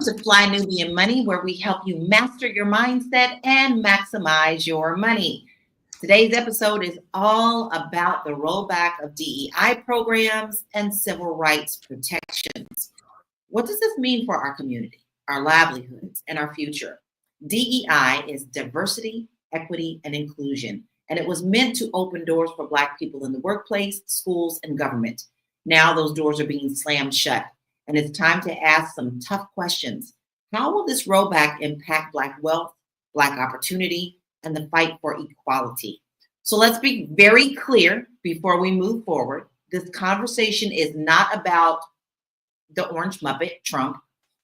to Fly Nubian Money, where we help you master your mindset and maximize your money. Today's episode is all about the rollback of DEI programs and civil rights protections. What does this mean for our community, our livelihoods, and our future? DEI is diversity, equity, and inclusion, and it was meant to open doors for Black people in the workplace, schools, and government. Now those doors are being slammed shut, and it's time to ask some tough questions. How will this rollback impact Black wealth, Black opportunity, and the fight for equality? So let's be very clear before we move forward. This conversation is not about the Orange Muppet, Trump,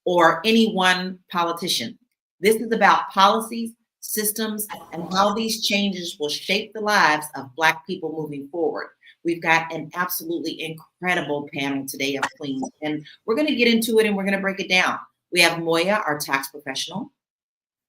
or any one politician. This is about policies, systems, and how these changes will shape the lives of Black people moving forward. We've got an absolutely incredible panel today of queens, and we're going to get into it and we're going to break it down. We have Moya, our tax professional.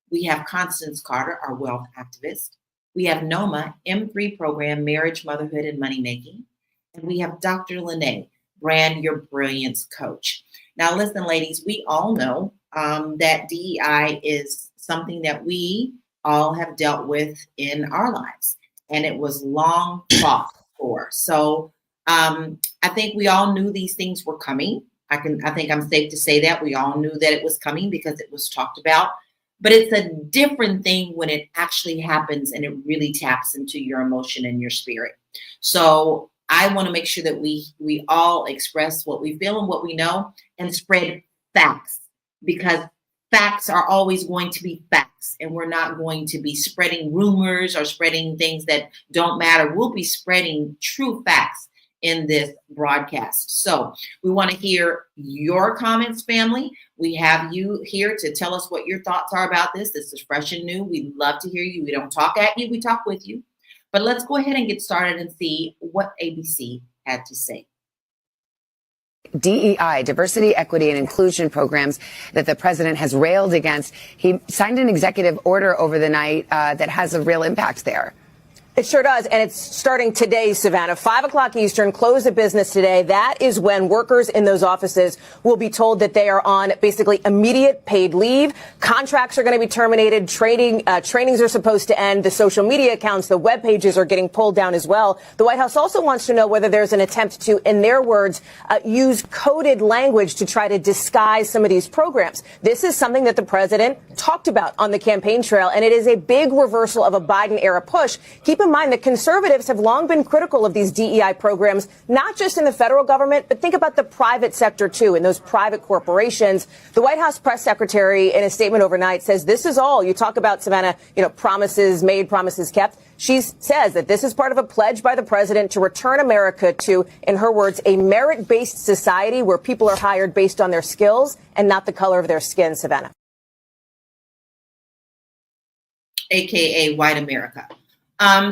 We have Constance Carter, our wealth activist. We have Noma, M3 program, marriage, motherhood, and money making. And we have Dr. Lene, brand your brilliance coach. Now, listen, ladies, we all know that DEI is something that we all have dealt with in our lives, and it was long fought for. So I think we all knew these things were coming. I think I'm safe to say that we all knew that it was coming because it was talked about. But it's a different thing when it actually happens and it really taps into your emotion and your spirit. So I want to make sure that we all express what we feel and what we know and spread facts, because facts are always going to be facts, and we're not going to be spreading rumors or spreading things that don't matter. We'll be spreading true facts in this broadcast. So we want to hear your comments, family. We have you here to tell us what your thoughts are about this. This is fresh and new. We'd love to hear you. We don't talk at you, we talk with you. But let's go ahead and get started and see what ABC had to say. DEI, diversity, equity, and inclusion programs that the president has railed against. He signed an executive order over the night that has a real impact there. It sure does. And it's starting today, Savannah, 5 o'clock Eastern, close of business today. That is when workers in those offices will be told that they are on basically immediate paid leave. Contracts are going to be terminated. Trainings are supposed to end. The social media accounts, the web pages are getting pulled down as well. The White House also wants to know whether there's an attempt to, in their words, use coded language to try to disguise some of these programs. This is something that the president talked about on the campaign trail, and it is a big reversal of a Biden era push. Keep in mind that conservatives have long been critical of these DEI programs, not just in the federal government, but think about the private sector, too, in those private corporations. The White House press secretary, in a statement overnight, says this is all. You talk about, Savannah, promises made, promises kept. She says that this is part of a pledge by the president to return America to, in her words, a merit-based society where people are hired based on their skills and not the color of their skin, Savannah. AKA white America.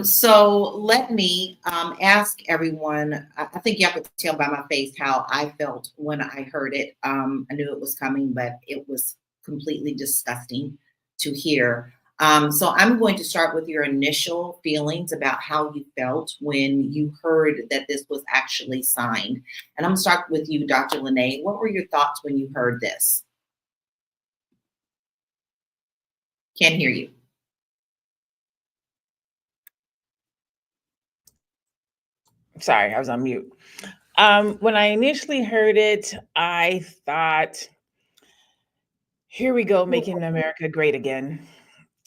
So let me ask everyone, I think y'all could tell by my face how I felt when I heard it. I knew it was coming, but it was completely disgusting to hear. So I'm going to start with your initial feelings about how you felt when you heard that this was actually signed. And I'm going to start with you, Dr. Lene. What were your thoughts when you heard this? Can't hear you. Sorry, I was on mute. When I initially heard it, I thought, here we go, making America great again.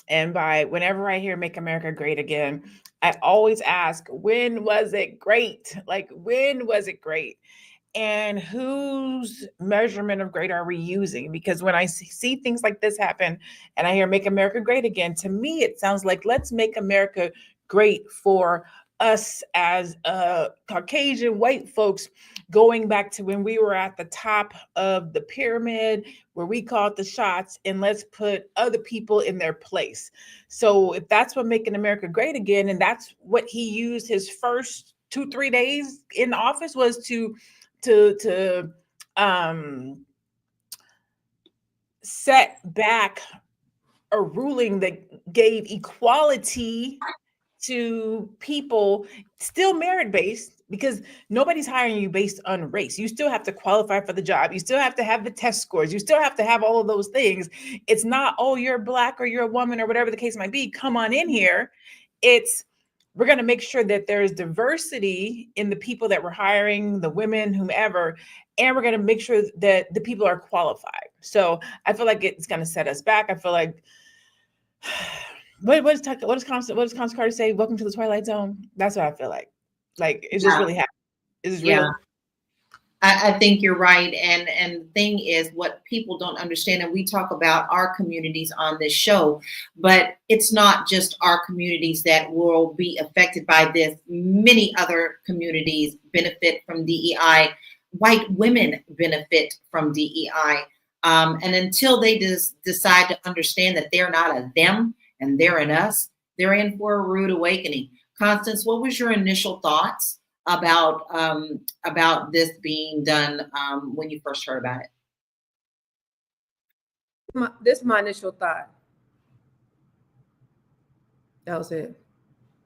And whenever I hear Make America Great Again, I always ask, when was it great? Like, when was it great? And whose measurement of great are we using? Because when I see things like this happen and I hear Make America Great Again, to me, it sounds like let's make America great for us as Caucasian white folks, going back to when we were at the top of the pyramid where we called the shots, and let's put other people in their place. So if that's what making America great again, and that's what he used his first 2-3 days in office was to set back a ruling that gave equality to people, still merit-based, because nobody's hiring you based on race. You still have to qualify for the job. You still have to have the test scores. You still have to have all of those things. It's not, oh, you're Black or you're a woman or whatever the case might be, come on in here. It's, we're going to make sure that there's diversity in the people that we're hiring, the women, whomever, and we're going to make sure that the people are qualified. So I feel like it's going to set us back. I feel like, what does Constance Carter say? Welcome to the Twilight Zone. That's what I feel like. Like, it's just really happening. It's real. I think you're right. And the thing is, what people don't understand, and we talk about our communities on this show, but it's not just our communities that will be affected by this. Many other communities benefit from DEI. White women benefit from DEI. And until they decide to understand that they're not a them and they're an us, they're in for a rude awakening. Constance, what was your initial thoughts about this being done when you first heard about it? This is my initial thought. That was it.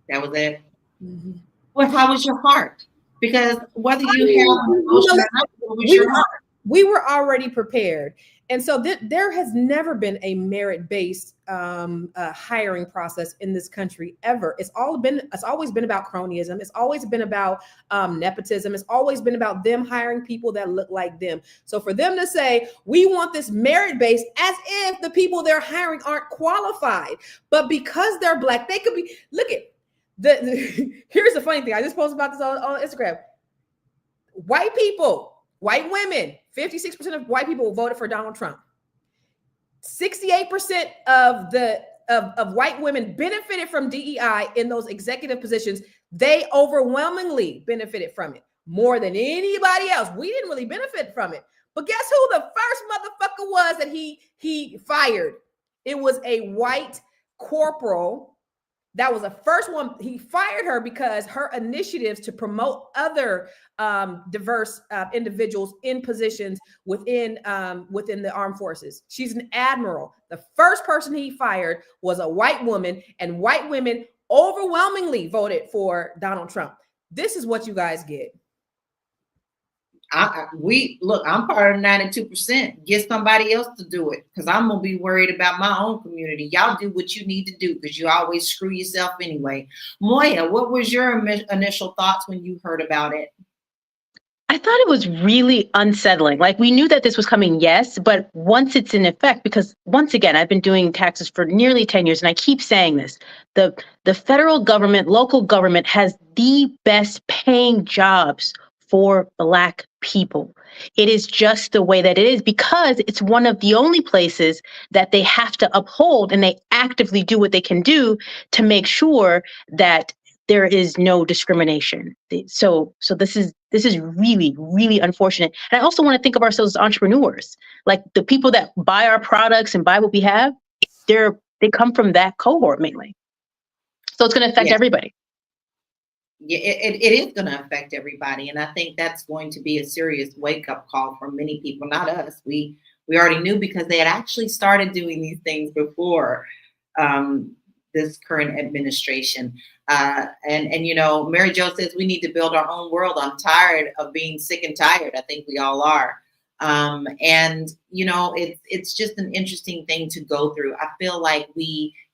That was it. Mm-hmm. Well, how was your heart? Because whether you have an emotion or not, what was your heart? We were already prepared. And so there has never been a merit-based hiring process in this country ever. It's always been about cronyism. It's always been about nepotism. It's always been about them hiring people that look like them. So for them to say, we want this merit-based, as if the people they're hiring aren't qualified, but because they're Black, they could be, look at, here's the funny thing. I just posted about this on Instagram. White people, white women, 56% of white people voted for Donald Trump. 68% of white women benefited from DEI in those executive positions. They overwhelmingly benefited from it more than anybody else. We didn't really benefit from it. But guess who the first motherfucker was that he fired? It was a white corporal. That was the first one. He fired her because her initiatives to promote other diverse individuals in positions within the armed forces. She's an admiral. The first person he fired was a white woman, and white women overwhelmingly voted for Donald Trump. This is what you guys get. I'm part of 92%. Get somebody else to do it, because I'm gonna be worried about my own community. Y'all do what you need to do, because you always screw yourself anyway. Moya, what was your initial thoughts when you heard about it? I thought it was really unsettling. Like, we knew that this was coming, yes, but once it's in effect, because once again, I've been doing taxes for nearly 10 years, and I keep saying this, the federal government, local government has the best paying jobs for Black people. It is just the way that it is, because it's one of the only places that they have to uphold, and they actively do what they can do to make sure that there is no discrimination. So this is really, really unfortunate. And I also want to think of ourselves as entrepreneurs. Like, the people that buy our products and buy what we have, they come from that cohort mainly. So it's going to affect everybody. Yeah, it is going to affect everybody. And I think that's going to be a serious wake-up call for many people, not us. We already knew, because they had actually started doing these things before this current administration. And you know, Mary Jo says we need to build our own world. I'm tired of being sick and tired. I think we all are. And you know, it's just an interesting thing to go through. I feel like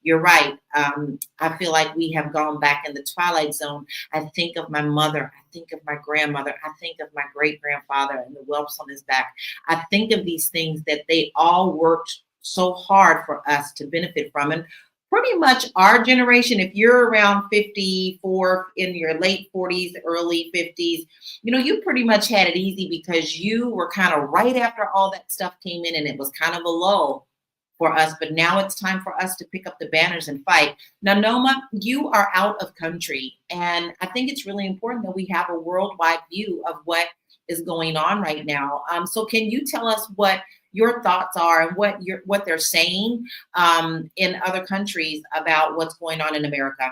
you're right. I feel like we have gone back in the Twilight Zone. I think of my mother. I think of my grandmother. I think of my great-grandfather and the whelps on his back. I think of these things that they all worked so hard for us to benefit from. And pretty much our generation, if you're around 54, in your late 40s, early 50s, you know, you pretty much had it easy, because you were kind of right after all that stuff came in, and it was kind of a lull for us. But now it's time for us to pick up the banners and fight. Now, Noma, you are out of country, and I think it's really important that we have a worldwide view of what is going on right now. So can you tell us what your thoughts are and what they're saying in other countries about what's going on in America?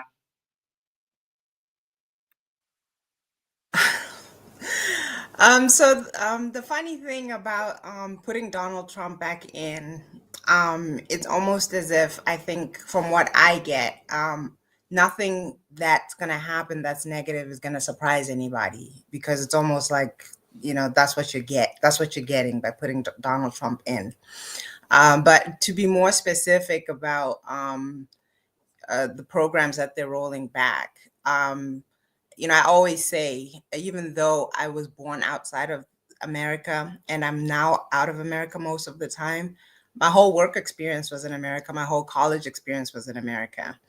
The funny thing about putting Donald Trump back in, it's almost as if, I think from what I get, nothing that's going to happen that's negative is going to surprise anybody, because it's almost like, that's what you get. That's what you're getting by putting Donald Trump in. But to be more specific about the programs that they're rolling back, I always say, even though I was born outside of America and I'm now out of America most of the time, my whole work experience was in America. My whole college experience was in America.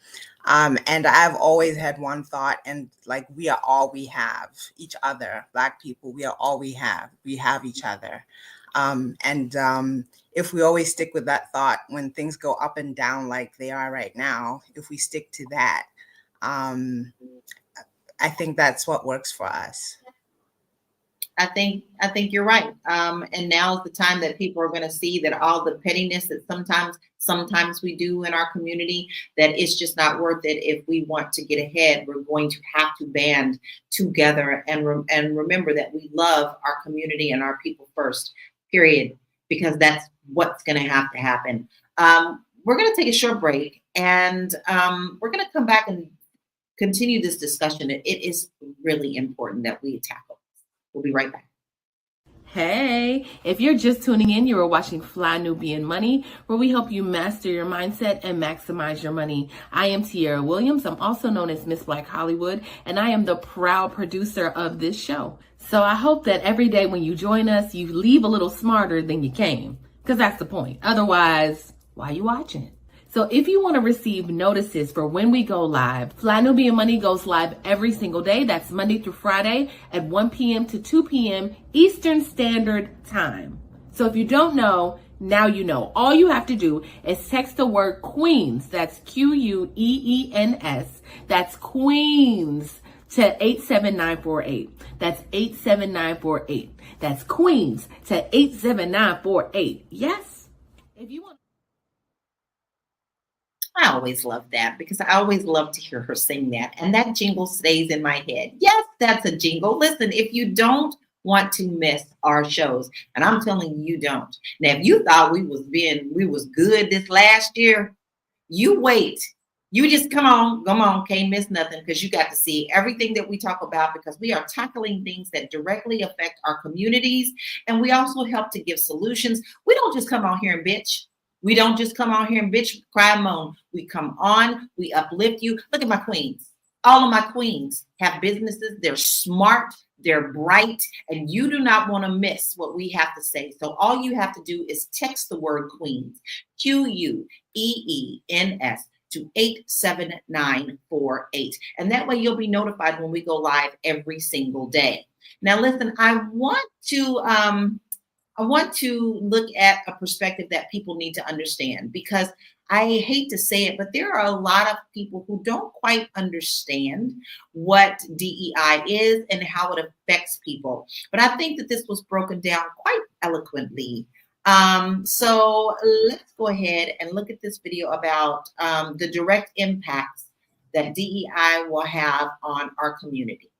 And I've always had one thought, and like, we are all we have, each other. Black people, we are all we have. We have each other. If we always stick with that thought when things go up and down like they are right now, if we stick to that, I think that's what works for us. I think you're right. And now's the time that people are going to see that all the pettiness that sometimes we do in our community, that it's just not worth it. If we want to get ahead, we're going to have to band together and remember that we love our community and our people first, period, because that's what's going to have to happen. We're going to take a short break, and we're going to come back and continue this discussion. It is really important that we tackle. We'll be right back. Hey, if you're just tuning in, you are watching Fly Nubian Money, where we help you master your mindset and maximize your money. I am Tierra Williams. I'm also known as Miss Black Hollywood, and I am the proud producer of this show. So I hope that every day when you join us, you leave a little smarter than you came, because that's the point. Otherwise, why are you watching? So if you want to receive notices for when we go live, Fly Nubian Money goes live every single day. That's Monday through Friday at 1 p.m. to 2 p.m. Eastern Standard Time. So if you don't know, now you know. All you have to do is text the word Queens, that's Queens, that's Queens, to 87948. That's 87948. That's Queens to 87948. Yes? If you want. I always love that, because I always love to hear her sing that. And that jingle stays in my head. Yes, that's a jingle. Listen, if you don't want to miss our shows, and I'm telling you don't. Now, if you thought we was good this last year, you wait. You just come on, can't miss nothing, because you got to see everything that we talk about, because we are tackling things that directly affect our communities. And we also help to give solutions. We don't just come on here and bitch. We don't just come on here and bitch, cry, moan. We come on, we uplift you. Look at my queens. All of my queens have businesses. They're smart, they're bright, and you do not want to miss what we have to say. So all you have to do is text the word Queens, Queens, to 87948. And that way you'll be notified when we go live every single day. Now, listen, I want to look at a perspective that people need to understand, because I hate to say it, but there are a lot of people who don't quite understand what DEI is and how it affects people. But I think that this was broken down quite eloquently. So let's go ahead and look at this video about the direct impacts that DEI will have on our community.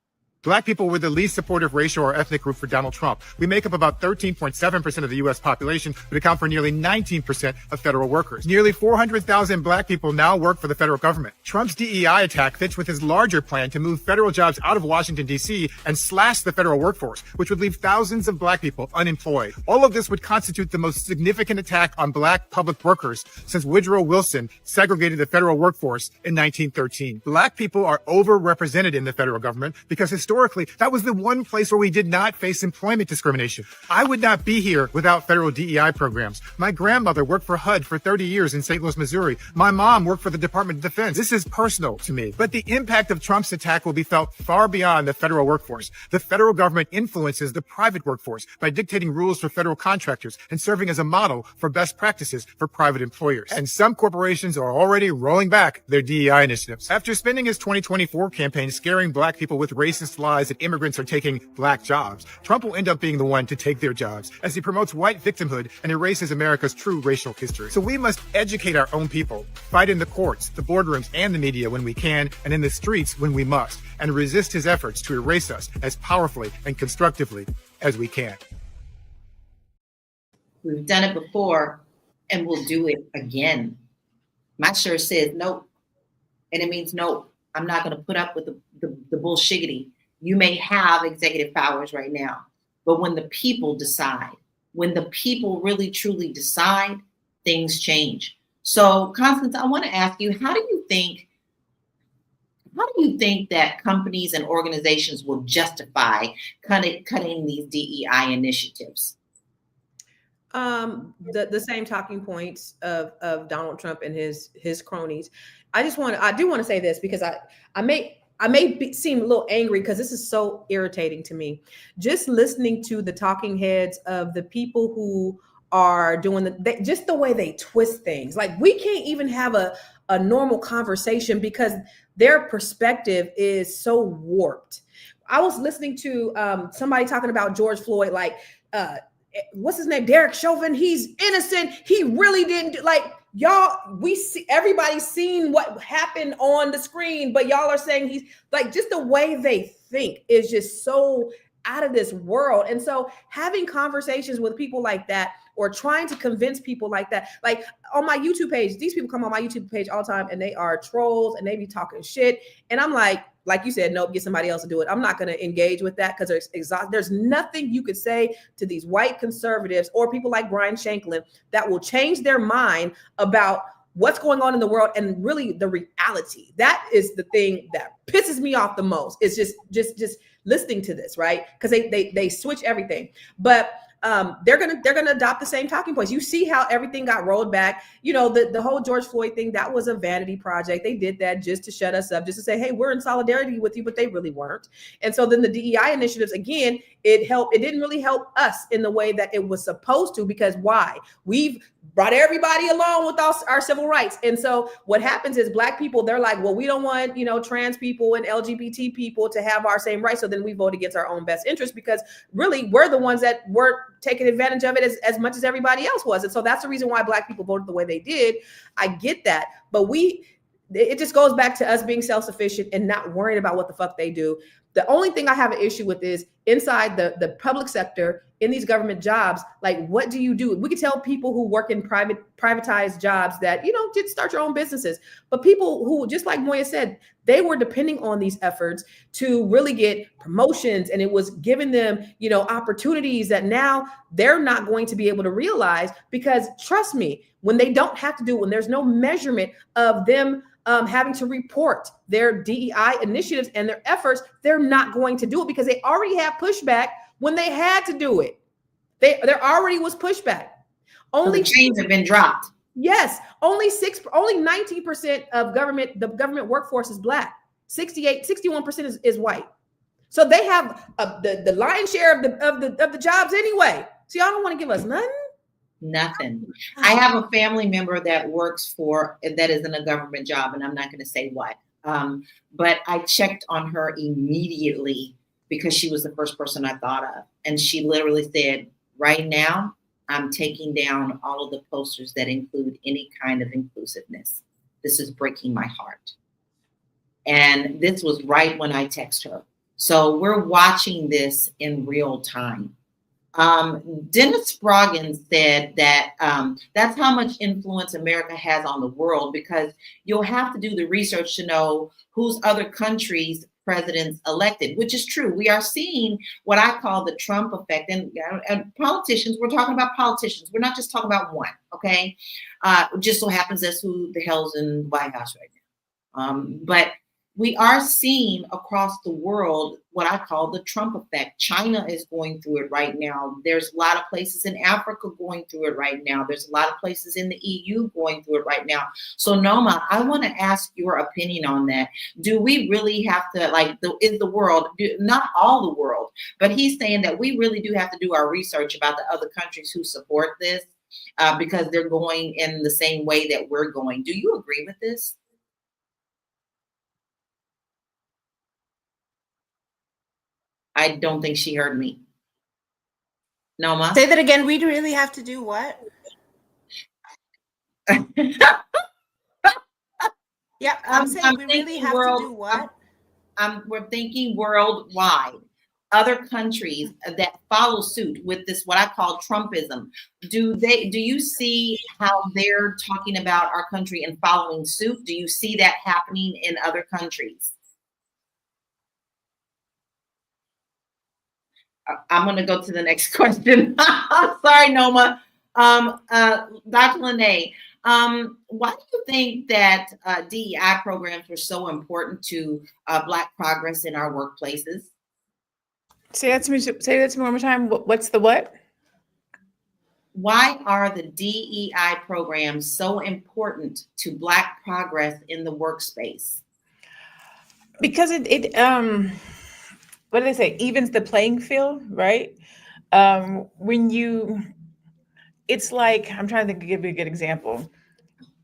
Black people were the least supportive racial or ethnic group for Donald Trump. We make up about 13.7% of the U.S. population, but account for nearly 19% of federal workers. Nearly 400,000 Black people now work for the federal government. Trump's DEI attack fits with his larger plan to move federal jobs out of Washington, D.C. and slash the federal workforce, which would leave thousands of Black people unemployed. All of this would constitute the most significant attack on Black public workers since Woodrow Wilson segregated the federal workforce in 1913. Black people are overrepresented in the federal government because historically, that was the one place where we did not face employment discrimination. I would not be here without federal DEI programs. My grandmother worked for HUD for 30 years in St. Louis, Missouri. My mom worked for the Department of Defense. This is personal to me. But the impact of Trump's attack will be felt far beyond the federal workforce. The federal government influences the private workforce by dictating rules for federal contractors and serving as a model for best practices for private employers. And some corporations are already rolling back their DEI initiatives. After spending his 2024 campaign scaring Black people with racist lies that immigrants are taking Black jobs, Trump will end up being the one to take their jobs as he promotes white victimhood and erases America's true racial history. So we must educate our own people, fight in the courts, the boardrooms, and the media when we can, and in the streets when we must, and resist his efforts to erase us as powerfully and constructively as we can. We've done it before, and we'll do it again. My shirt says nope. And it means, no, I'm not going to put up with the bullshiggity. You may have executive powers right now, but when the people decide, when the people really truly decide, things change. So, Constance, I want to ask you, how do you think that companies and organizations will justify cutting these DEI initiatives? The same talking points of Donald Trump and his cronies. I do want to say this because I may seem a little angry because this is so irritating to me. Just listening to the talking heads of the people who are doing just the way they twist things. Like, we can't even have a normal conversation because their perspective is so warped. I was listening to somebody talking about George Floyd, like, what's his name? Derek Chauvin. He's innocent. He really didn't do, like, y'all, we see, everybody's seen what happened on the screen, but y'all are saying he's, like, just the way they think is just so out of this world. And so having conversations with people like that, or trying to convince people like that, like on my YouTube page, these people come on my YouTube page all the time and they are trolls and they be talking shit. And I'm like you said, nope, get somebody else to do it. I'm not going to engage with that because there's nothing you could say to these white conservatives or people like Brian Shanklin that will change their mind about what's going on in the world and really the reality. That is the thing that pisses me off the most. It's just listening to this, right? Because they switch everything. But they're gonna adopt the same talking points. You see how everything got rolled back. You know, the whole George Floyd thing, that was a vanity project. They did that just to shut us up, just to say, hey, we're in solidarity with you, but they really weren't. And so then the DEI initiatives, again, it didn't really help us in the way that it was supposed to, because why? We've brought everybody along with our civil rights. And so what happens is Black people, they're like, well, we don't want, trans people and LGBT people to have our same rights. So then we vote against our own best interest, because really we're the ones that were taking advantage of it as much as everybody else was. And so that's the reason why Black people voted the way they did. I get that. But it just goes back to us being self-sufficient and not worrying about what the fuck they do. The only thing I have an issue with is inside the public sector, in these government jobs, like, what do you do? We could tell people who work in privatized jobs that, just start your own businesses. But people who, just like Moya said, they were depending on these efforts to really get promotions, and it was giving them, opportunities that now they're not going to be able to realize, because trust me, when they don't have to do it, when there's no measurement of them having to report their DEI initiatives and their efforts, they're not going to do it, because they already have pushback when they had to do it. There already was pushback. Only the chains have been dropped. Yes, only 19% of the government workforce is Black. 61% is white. So they have the lion's share of the jobs anyway. So y'all don't want to give us Nothing. I have a family member that that is in a government job, and I'm not going to say what. But I checked on her immediately because she was the first person I thought of. And she literally said, right now, I'm taking down all of the posters that include any kind of inclusiveness. This is breaking my heart. And this was right when I text her. So we're watching this in real time. Dennis Spraggins said that that's how much influence America has on the world, because you'll have to do the research to know whose other countries' presidents elected, which is true. We are seeing what I call the Trump effect. And politicians, we're talking about politicians. We're not just talking about one, okay? Just so happens that's who the hell's in the White House right now. But we are seeing across the world what I call the Trump effect. China is going through it right now. There's a lot of places in Africa going through it right now. There's a lot of places in the EU going through it right now. So Noma, I want to ask your opinion on that. Do we really have to, not all the world, but he's saying that we really do have to do our research about the other countries who support this because they're going in the same way that we're going. Do you agree with this? I don't think she heard me. Noma? Say that again. We really have to do what? Yeah, I'm saying we really have to do what? We're thinking worldwide. other countries that follow suit with this, what I call Trumpism, do you see how they're talking about our country and following suit? Do you see that happening in other countries? I'm going to go to the next question. I'm sorry, Noma. Dr. Lene, why do you think that DEI programs were so important to Black progress in our workplaces? Say that to me one more time. What's the what? Why are the DEI programs so important to Black progress in the workspace? Because it what do they say? Evens the playing field, right? It's like, I'm trying to give you a good example.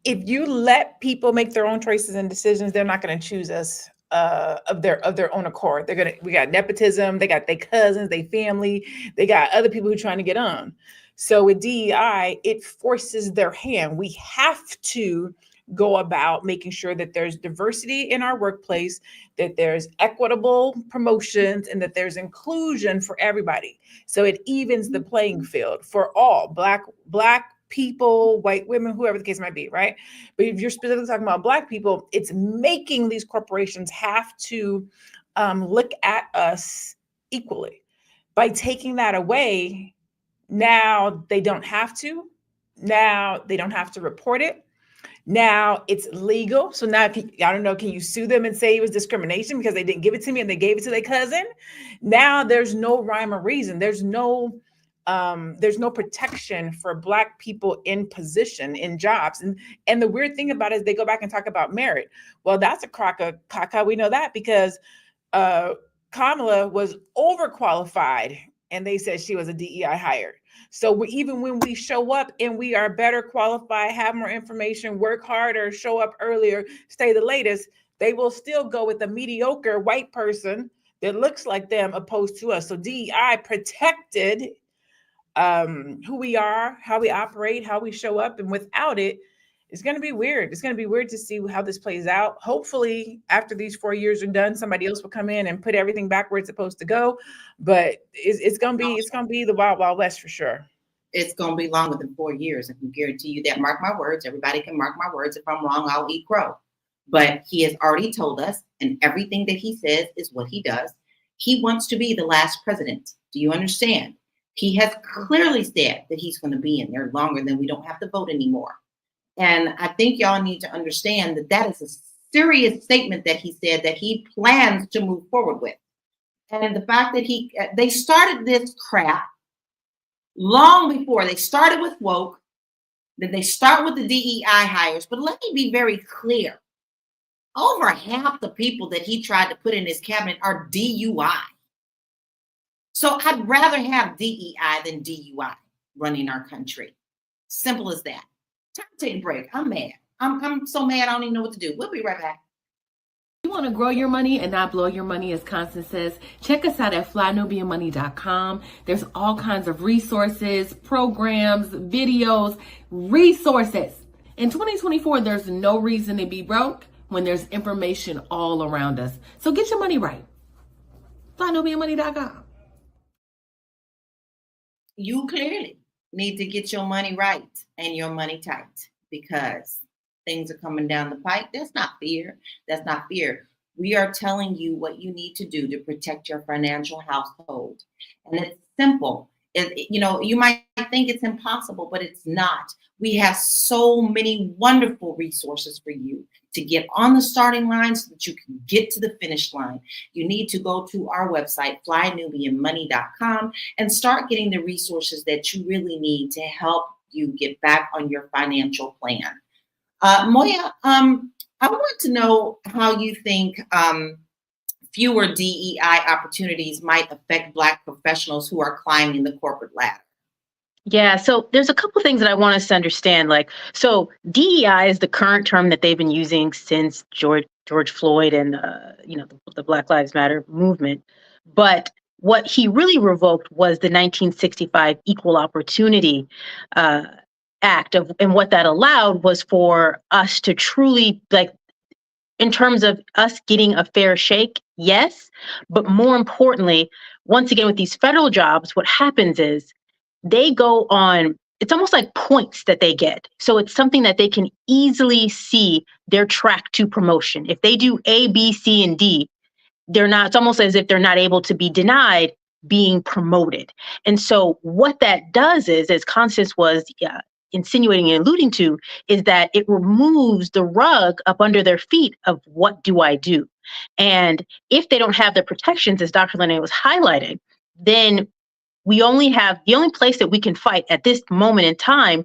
If you let people make their own choices and decisions, they're not going to choose us of their own accord. We got nepotism, they got their cousins, their family, they got other people who are trying to get on. So with DEI, it forces their hand. We have to go about making sure that there's diversity in our workplace, that there's equitable promotions, and that there's inclusion for everybody. So it evens the playing field for all Black people, white women, whoever the case might be, right? But if you're specifically talking about Black people, it's making these corporations have to look at us equally. By taking that away, now they don't have to. Now they don't have to report it. Now it's legal. So now, I don't know, can you sue them and say it was discrimination because they didn't give it to me and they gave it to their cousin? Now there's no rhyme or reason. There's no protection for Black people in position, in jobs. And the weird thing about it is they go back and talk about merit. Well, that's a crock of caca. We know that because Kamala was overqualified and they said she was a DEI hire. So even when we show up and we are better qualified, have more information, work harder, show up earlier, stay the latest, they will still go with a mediocre white person that looks like them opposed to us. So DEI protected who we are, how we operate, how we show up. And without it, it's going to be weird. It's going to be weird to see how this plays out. Hopefully, after these 4 years are done, somebody else will come in and put everything back where it's supposed to go. But it's going to be the wild, wild west for sure. It's going to be longer than 4 years. I can guarantee you that. Mark my words. Everybody can mark my words. If I'm wrong, I'll eat crow. But he has already told us, and everything that he says is what he does. He wants to be the last president. Do you understand? He has clearly said that he's going to be in there longer than we don't have to vote anymore. And I think y'all need to understand that that is a serious statement that he said that he plans to move forward with. And the fact that they started this crap long before. They started with woke, then they start with the DEI hires. But let me be very clear. Over half the people that he tried to put in his cabinet are DUI. So I'd rather have DEI than DUI running our country. Simple as that. Time to take a break. I'm mad. I'm so mad I don't even know what to do. We'll be right back. You want to grow your money and not blow your money, as Constance says? Check us out at flynubianmoney.com. There's all kinds of resources, programs, videos, resources. In 2024, there's no reason to be broke when there's information all around us. So get your money right. flynubianmoney.com. You clearly need to get your money right and your money tight because things are coming down the pipe. That's not fear. That's not fear. We are telling you what you need to do to protect your financial household. And it's simple. You might think it's impossible, but it's not. We have so many wonderful resources for you to get on the starting line so that you can get to the finish line. You need to go to our website, flynubianmoney.com, and start getting the resources that you really need to help you get back on your financial plan. Moya, I want to know how you think fewer DEI opportunities might affect Black professionals who are climbing the corporate ladder. Yeah, so there's a couple things that I want us to understand. So DEI is the current term that they've been using since George Floyd and the Black Lives Matter movement. But what he really revoked was the 1965 Equal Opportunity Act and what that allowed was for us to truly in terms of us getting a fair shake, yes. But more importantly, once again, with these federal jobs, what happens is they go on, it's almost like points that they get. So it's something that they can easily see their track to promotion. If they do A, B, C, and D, they're not, it's almost as if they're not able to be denied being promoted. And so what that does is, as Constance was insinuating and alluding to, is that it removes the rug up under their feet of what do I do? And if they don't have the protections, as Dr. Lene was highlighting, then we only have, the only place that we can fight at this moment in time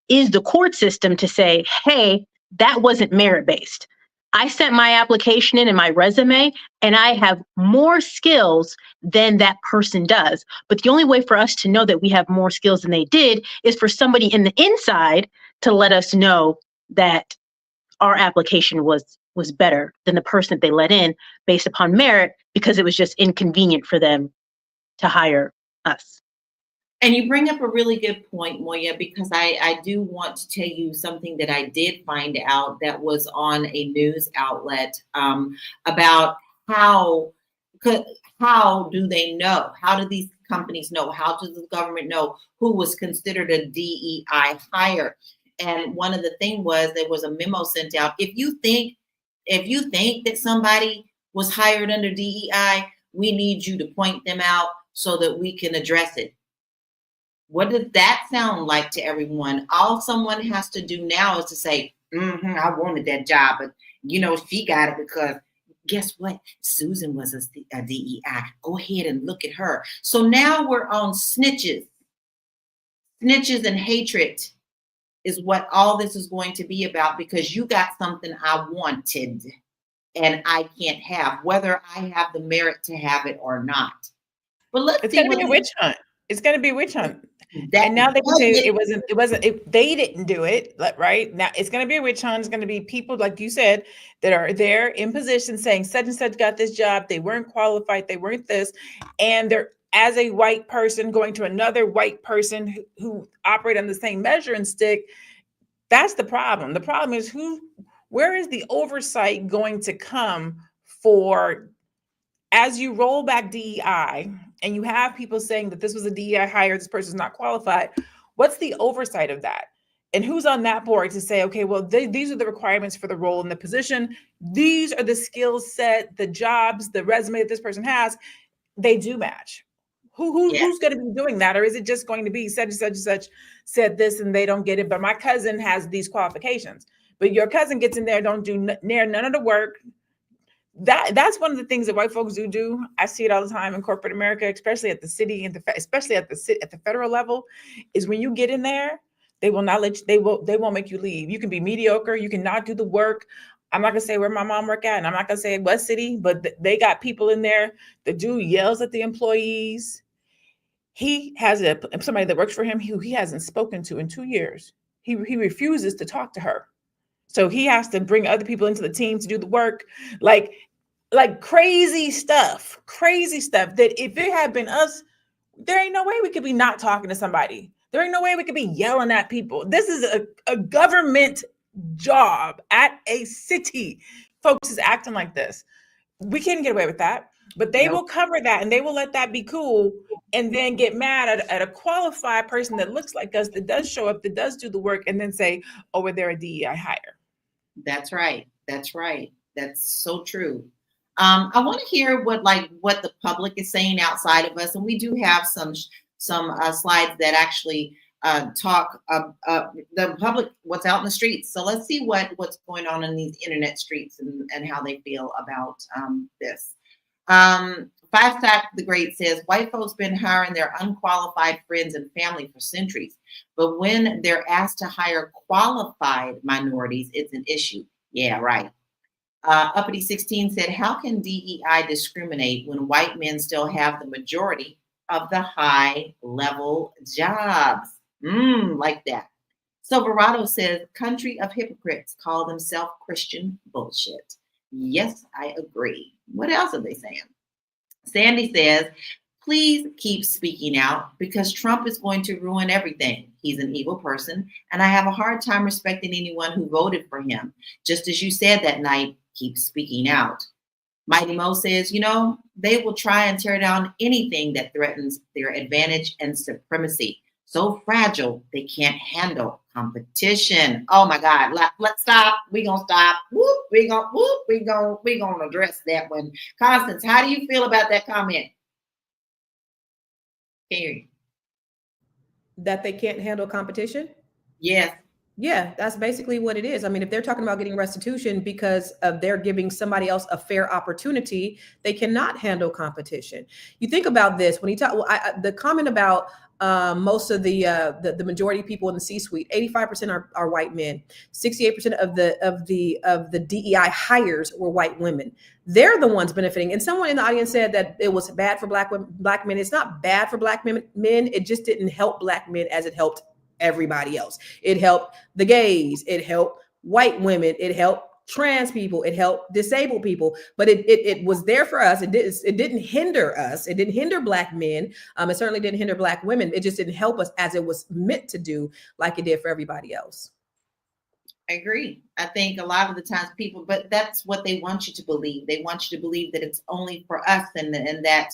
is the court system to say, hey, that wasn't merit-based. I sent my application in and my resume, and I have more skills than that person does. But the only way for us to know that we have more skills than they did is for somebody in the inside to let us know that our application was better than the person that they let in based upon merit, because it was just inconvenient for them to hire us. And you bring up a really good point, Moya, because I do want to tell you something that I did find out that was on a news outlet about how do they know? How do these companies know? How does the government know who was considered a DEI hire? And one of the things was there was a memo sent out. If you think that somebody was hired under DEI, we need you to point them out so that we can address it. What does that sound like to everyone? All someone has to do now is to say, I wanted that job, but she got it because guess what? Susan was a DEI. Go ahead and look at her. So now we're on snitches. Snitches and hatred is what all this is going to be about, because you got something I wanted and I can't have, whether I have the merit to have it or not. But it's going to be a witch hunt. It's going to be a witch hunt. And now they can say it wasn't, they didn't do it, right? Now it's going to be a witch hunt. It's going to be people, like you said, that are there in position saying such and such got this job. They weren't qualified. They weren't this. And they're, as a white person, going to another white person who operate on the same measuring stick. That's the problem. The problem is where is the oversight going to come for, as you roll back DEI and you have people saying that this was a DEI hire, this person's not qualified, what's the oversight of that? And who's on that board to say, okay, well, these are the requirements for the role and the position. These are the skill set, the jobs, the resume that this person has. They do match. Who's going to be doing that? Or is it just going to be such and such and such said this and they don't get it, but my cousin has these qualifications, but your cousin gets in there, don't do none of the work. That's one of the things that white folks do. I see it all the time in corporate America, especially at the city and especially at the federal level, is when you get in there, they will not let you, they won't make you leave. You can be mediocre. You can not do the work. I'm not going to say where my mom worked at, and I'm not going to say what city, but they got people in there. The dude yells at the employees. He has somebody that works for him who he hasn't spoken to in 2 years. He refuses to talk to her. So he has to bring other people into the team to do the work, like crazy stuff that if it had been us, there ain't no way we could be not talking to somebody. There ain't no way we could be yelling at people. This is a government job at a city. Folks is acting like this. We can't get away with that, but they will cover that and they will let that be cool and then get mad at a qualified person that looks like us, that does show up, that does do the work, and then say, oh, well, they're a DEI hire. That's right. That's so true. I want to hear what the public is saying outside of us, and we do have some slides that actually talk the public, what's out in the streets. So let's see what's going on in these internet streets and how they feel about this. Five Stack the Great says, white folks been hiring their unqualified friends and family for centuries, but when they're asked to hire qualified minorities, it's an issue. Yeah, right. Uppity 16 said, how can DEI discriminate when white men still have the majority of the high level jobs? Like that. Silverado says, country of hypocrites call themselves Christian bullshit. Yes, I agree. What else are they saying? Sandy says, please keep speaking out because Trump is going to ruin everything. He's an evil person, and I have a hard time respecting anyone who voted for him. Just as you said that night, keep speaking out. Mighty Mo says, they will try and tear down anything that threatens their advantage and supremacy. So fragile, they can't handle competition. Oh my God, let's stop. We're going to stop. We're going to address that one. Constance, how do you feel about that comment? Carrie. That they can't handle competition? Yes. Yeah, that's basically what it is. I mean, if they're talking about getting restitution because of they're giving somebody else a fair opportunity, they cannot handle competition. You think about this when you talk. The comment about most of the majority of people in the C-suite, 85% are white men. 68% of the DEI hires were white women. They're the ones benefiting. And someone in the audience said that it was bad for black men. It's not bad for black men. It just didn't help black men as it helped everybody else. It helped the gays, it helped white women, it helped trans people, it helped disabled people, but it was there for us. It didn't hinder us. It didn't hinder black men. It certainly didn't hinder black women. It just didn't help us as it was meant to do, like it did for everybody else. I agree. I think a lot of the times people, but that's what they want you to believe. They want you to believe that it's only for us and that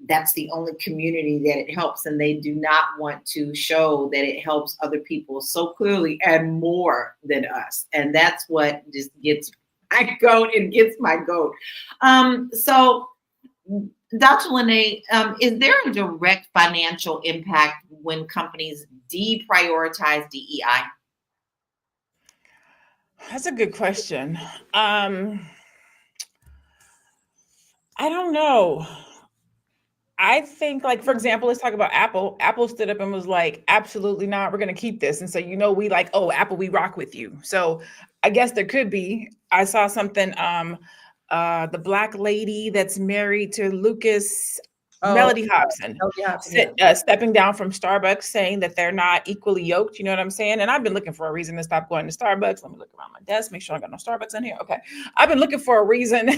that's the only community that it helps, and they do not want to show that it helps other people so clearly and more than us. And that's what just gets my goat and gets my goat. So Dr. Lene, is there a direct financial impact when companies deprioritize DEI? That's a good question. I don't know. I think, like, for example, let's talk about Apple. Apple stood up and was like, absolutely not, we're going to keep this. And so, we like, oh, Apple, we rock with you. So I guess there could be. I saw something, the Black lady that's married to Lucas, Melody Hobson, stepping down from Starbucks, saying that they're not equally yoked. You know what I'm saying? And I've been looking for a reason to stop going to Starbucks. Let me look around my desk, make sure I got no Starbucks in here. Okay. I've been looking for a reason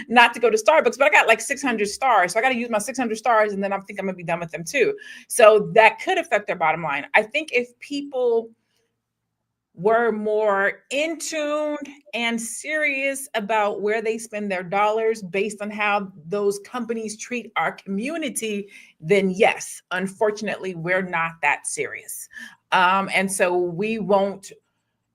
not to go to Starbucks, but I got like 600 stars. So I got to use my 600 stars, and then I think I'm going to be done with them too. So that could affect their bottom line. I think if people were more in tune and serious about where they spend their dollars based on how those companies treat our community, then yes, unfortunately, we're not that serious. And so we won't,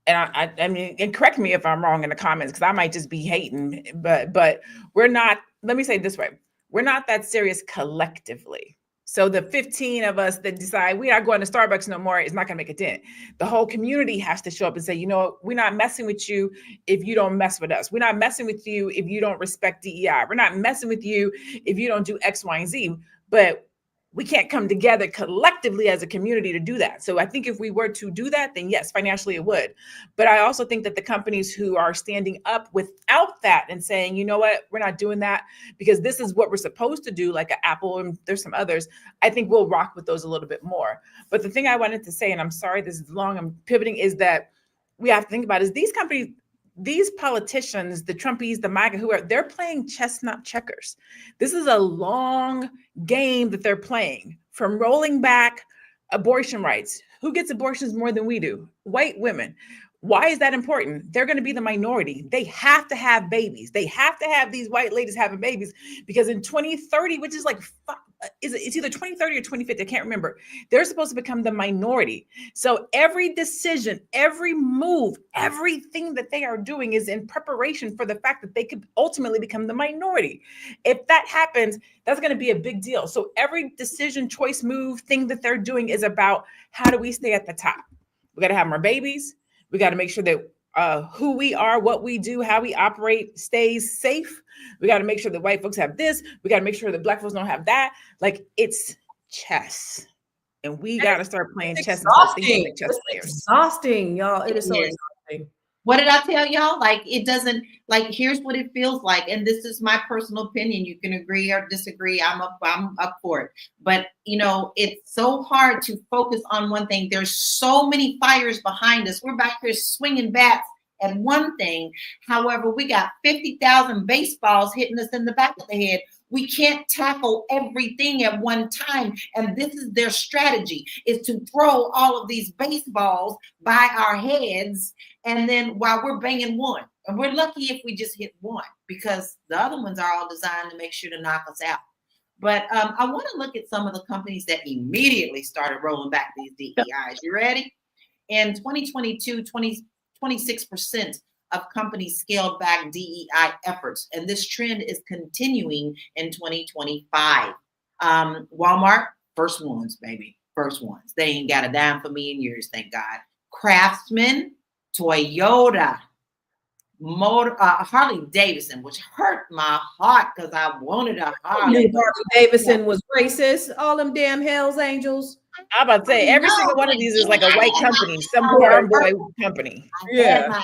and I mean, and correct me if I'm wrong in the comments, because I might just be hating, but we're not, let me say it this way, we're not that serious collectively. So the 15 of us that decide we are going to Starbucks no more is not going to make a dent. The whole community has to show up and say, we're not messing with you if you don't mess with us. We're not messing with you if you don't respect DEI. We're not messing with you if you don't do X, Y, and Z. But we can't come together collectively as a community to do that. So I think if we were to do that, then yes, financially it would. But I also think that the companies who are standing up without that and saying, you know what, we're not doing that because this is what we're supposed to do, like Apple and there's some others, I think we'll rock with those a little bit more. But the thing I wanted to say, and I'm sorry this is long, I'm pivoting, is that we have to think about is these companies, these politicians, the Trumpies, the MAGA, whoever, they're playing chestnut checkers. This is a long game that they're playing, from rolling back abortion rights. Who gets abortions more than we do? White women. Why is that important? They're going to be the minority. They have to have babies. They have to have these white ladies having babies because in 2030, which is like, it's either 2030 or 2050, I can't remember. They're supposed to become the minority. So every decision, every move, everything that they are doing is in preparation for the fact that they could ultimately become the minority. If that happens, that's going to be a big deal. So every decision, choice, move, thing that they're doing is about how do we stay at the top? We got to have more babies. We got to make sure that who we are, what we do, how we operate stays safe. We got to make sure that white folks have this. We got to make sure that black folks don't have that. Like, it's chess. And we got to start playing chess. It's exhausting, y'all. It is so exhausting. What did I tell y'all? Like, it doesn't, like, here's what it feels like. And this is my personal opinion. You can agree or disagree. I'm up for it. But, it's so hard to focus on one thing. There's so many fires behind us. We're back here swinging bats at one thing. However, we got 50,000 baseballs hitting us in the back of the head. We can't tackle everything at one time. And this is their strategy, is to throw all of these baseballs by our heads. And then while we're banging one, And we're lucky if we just hit one, because the other ones are all designed to make sure to knock us out. But I want to look at some of the companies that immediately started rolling back these DEIs. You ready? In 2022, 26% of companies scaled back DEI efforts, and this trend is continuing in 2025. Walmart, first ones, baby, first ones. They ain't got a dime for me in years, thank God. Craftsman, Toyota, Harley Davidson, which hurt my heart because I wanted a Harley. Harley Davidson was racist. All them damn Hell's Angels. I'm about to say every single one of these is like a white company, some farm boy company. Yeah,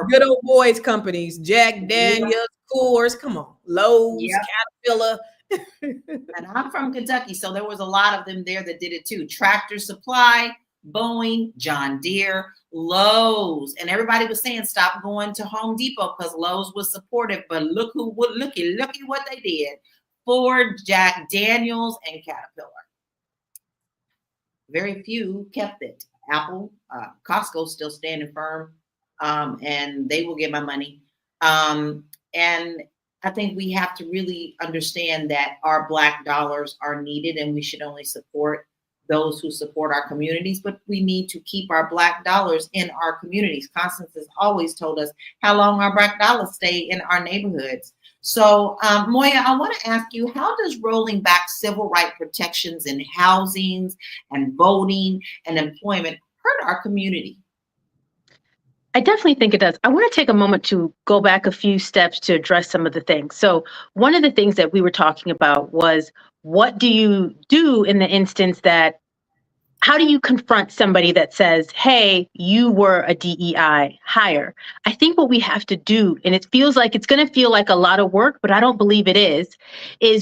good old boys companies, Jack Daniels, Coors, come on, Lowe's, Caterpillar. And I'm from Kentucky, so there was a lot of them there that did it too. Tractor Supply, Boeing, John Deere, Lowe's, and everybody was saying stop going to Home Depot because Lowe's was supportive. But looky what they did. Ford, Jack Daniels, and Caterpillar. Very few kept it. Apple, Costco still standing firm, and they will get my money. And I think we have to really understand that our Black dollars are needed, and we should only support those who support our communities, but we need to keep our Black dollars in our communities. Constance has always told us how long our Black dollars stay in our neighborhoods. So, Moya, I want to ask you, how does rolling back civil rights protections in housing and voting and employment hurt our community? I definitely think it does. I want to take a moment to go back a few steps to address some of the things. So one of the things that we were talking about was, what do you do in the instance that, how do you confront somebody that says, hey, you were a DEI hire? I think what we have to do, and it feels like it's going to feel like a lot of work, but I don't believe it is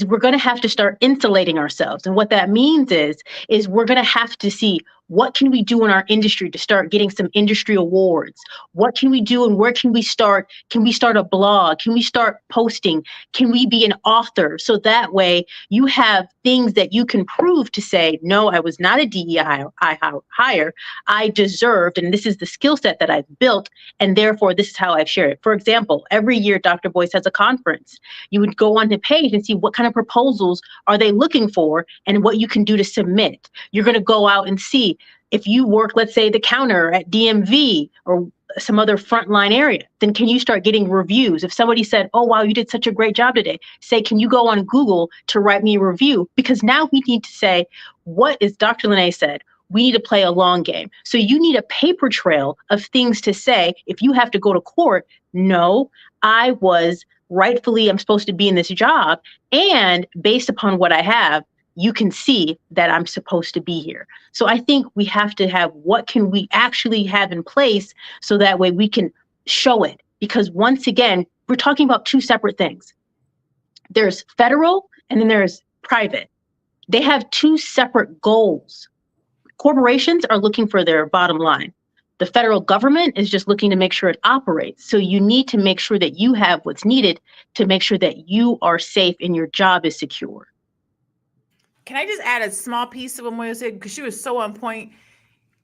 we're going to have to start insulating ourselves. And what that means is we're going to have to see, what can we do in our industry to start getting some industry awards? What can we do and where can we start? Can we start a blog? Can we start posting? Can we be an author? So that way you have things that you can prove to say, no, I was not a DEI hire. I deserved, and this is the skill set that I've built, and therefore this is how I've shared it. For example, every year Dr. Boyce has a conference. You would go on the page and see what kind of proposals are they looking for and what you can do to submit. You're going to go out and see, if you work, let's say, the counter at DMV or some other frontline area, then can you start getting reviews? If somebody said, oh, wow, you did such a great job today, say, can you go on Google to write me a review? Because now we need to say, what is Dr. Lene said? We need to play a long game. So you need a paper trail of things to say. If you have to go to court, no, I was rightfully, I'm supposed to be in this job. And based upon what I have, you can see that I'm supposed to be here. So I think we have to have, what can we actually have in place so that way we can show it? Because once again, we're talking about two separate things. There's federal and then there's private. They have two separate goals. Corporations are looking for their bottom line. The federal government is just looking to make sure it operates. So you need to make sure that you have what's needed to make sure that you are safe and your job is secure. Can I just add a small piece of what Moya said? Because she was so on point.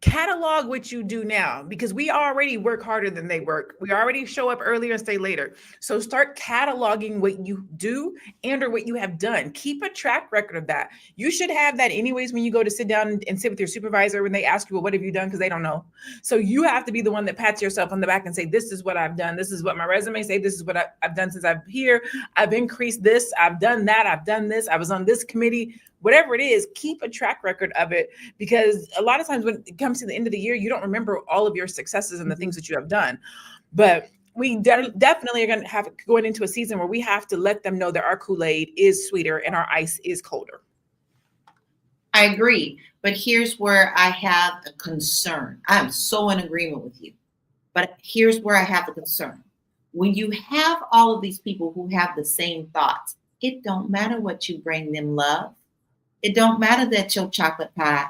Catalog what you do now, because we already work harder than they work. We already show up earlier and stay later. So start cataloging what you do and or what you have done. Keep a track record of that. You should have that anyways when you go to sit down and sit with your supervisor when they ask you, well, what have you done? Because they don't know. So you have to be the one that pats yourself on the back and say, this is what I've done. This is what my resume say. This is what I've done since I'm here. I've increased this. I've done that. I've done this. I was on this committee. Whatever it is, keep a track record of it, because a lot of times when it comes to the end of the year, you don't remember all of your successes and the things that you have done. But we definitely are going to have going into a season where we have to let them know that our Kool-Aid is sweeter and our ice is colder. I agree, but here's where I have a concern. I'm so in agreement with you, but here's where I have a concern. When you have all of these people who have the same thoughts, it don't matter what you bring them, love. It don't matter that your chocolate pie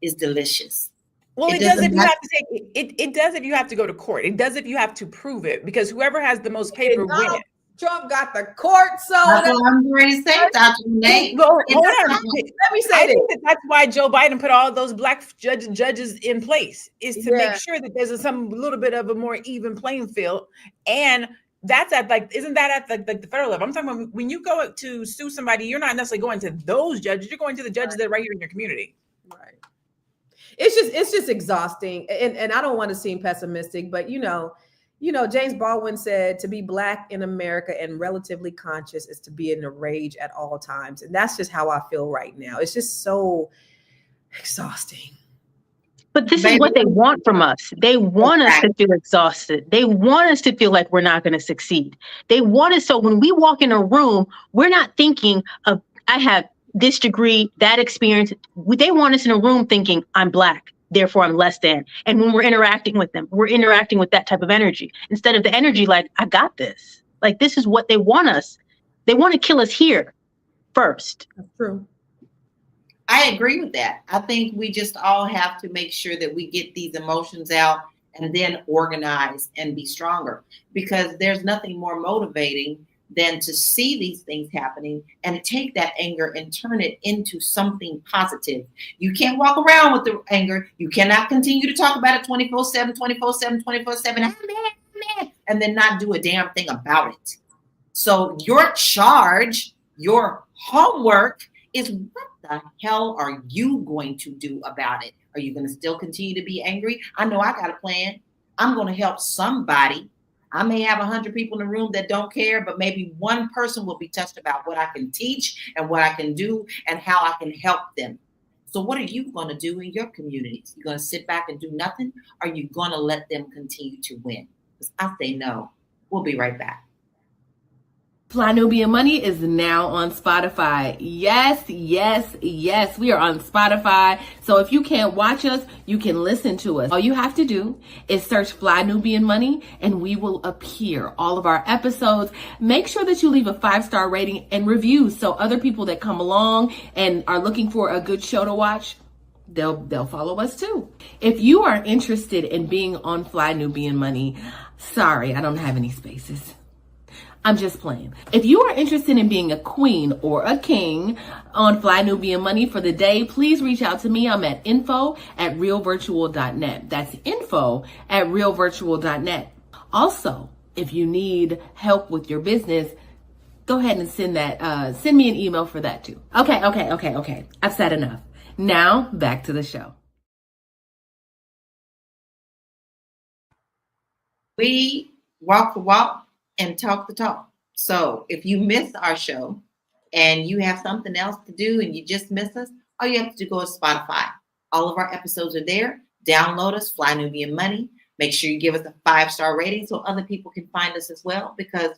is delicious. Well, it does if you have to take it does if you have to go to court. It does if you have to prove it, because whoever has the most paper wins. Trump got the court sold. That's what I'm ready to say, Dr. Nate. Hold on. Let me say I this. think that's why Joe Biden put all those black judges in place, is to make sure that there's some little bit of a more even playing field. And that's at isn't that at the federal level? I'm talking about when you go to sue somebody, you're not necessarily going to those judges, you're going to the judges that are right here in your community. Right. It's just exhausting. And I don't want to seem pessimistic, but James Baldwin said to be Black in America and relatively conscious is to be in a rage at all times. And that's just how I feel right now. It's just so exhausting. But this is what they want from us. They want us to feel exhausted. They want us to feel like we're not going to succeed. They want us, so when we walk in a room, we're not thinking of, I have this degree, that experience. They want us in a room thinking, I'm Black, therefore I'm less than. And when we're interacting with them, we're interacting with that type of energy instead of the energy like, I got this. Like, this is what they want us. They want to kill us here first. That's true. I agree with that. I think we just all have to make sure that we get these emotions out and then organize and be stronger, because there's nothing more motivating than to see these things happening and take that anger and turn it into something positive. You can't walk around with the anger. You cannot continue to talk about it 24/7, 24/7, 24/7, and then not do a damn thing about it. So your charge, your homework is, what the hell are you going to do about it? Are you going to still continue to be angry? I know I got a plan. I'm going to help somebody. I may have 100 people in the room that don't care, but maybe one person will be touched about what I can teach and what I can do and how I can help them. So what are you going to do in your communities? You going to sit back and do nothing? Or are you going to let them continue to win? Because I say no. We'll be right back. Fly Nubian Money is now on Spotify. Yes. We are on Spotify. So if you can't watch us, you can listen to us. All you have to do is search Fly Nubian Money and we will appear. All of our episodes. Make sure that you leave a 5-star rating and review so other people that come along and are looking for a good show to watch, they'll follow us too. If you are interested in being on Fly Nubian Money, sorry, I don't have any spaces. I'm just playing. If you are interested in being a queen or a king on Fly Nubian Money for the day, please reach out to me. I'm at info@realvirtual.net. That's info@realvirtual.net. Also, if you need help with your business, go ahead and send me an email for that too. Okay. I've said enough. Now back to the show. We walk the walk and talk the talk. So if you miss our show and you have something else to do and you just miss us, all you have to do go to Spotify. All of our episodes are there. Download us, Fly Nubian Money. Make sure you give us a 5-star rating so other people can find us as well, because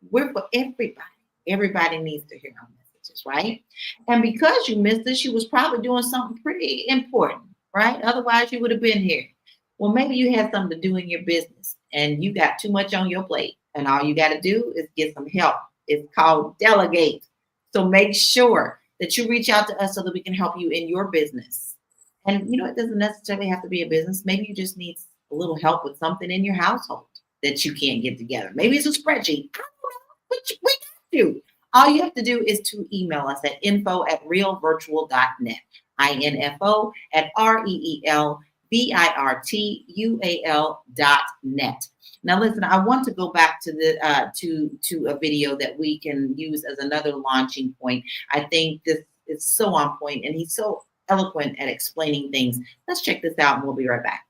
we're for everybody. Everybody needs to hear our messages, right? And because you missed us, you was probably doing something pretty important, right? Otherwise, you would have been here. Well, maybe you had something to do in your business and you got too much on your plate. And all you got to do is get some help. It's called delegate. So make sure that you reach out to us so that we can help you in your business. And, it doesn't necessarily have to be a business. Maybe you just need a little help with something in your household that you can't get together. Maybe it's a spreadsheet. I don't know. We got you. All you have to do is to email us at info@realvirtual.net. info@RELVIRTUAL.net. Now, listen, I want to go back to the to a video that we can use as another launching point. I think this is so on point, and he's so eloquent at explaining things. Let's check this out, and we'll be right back.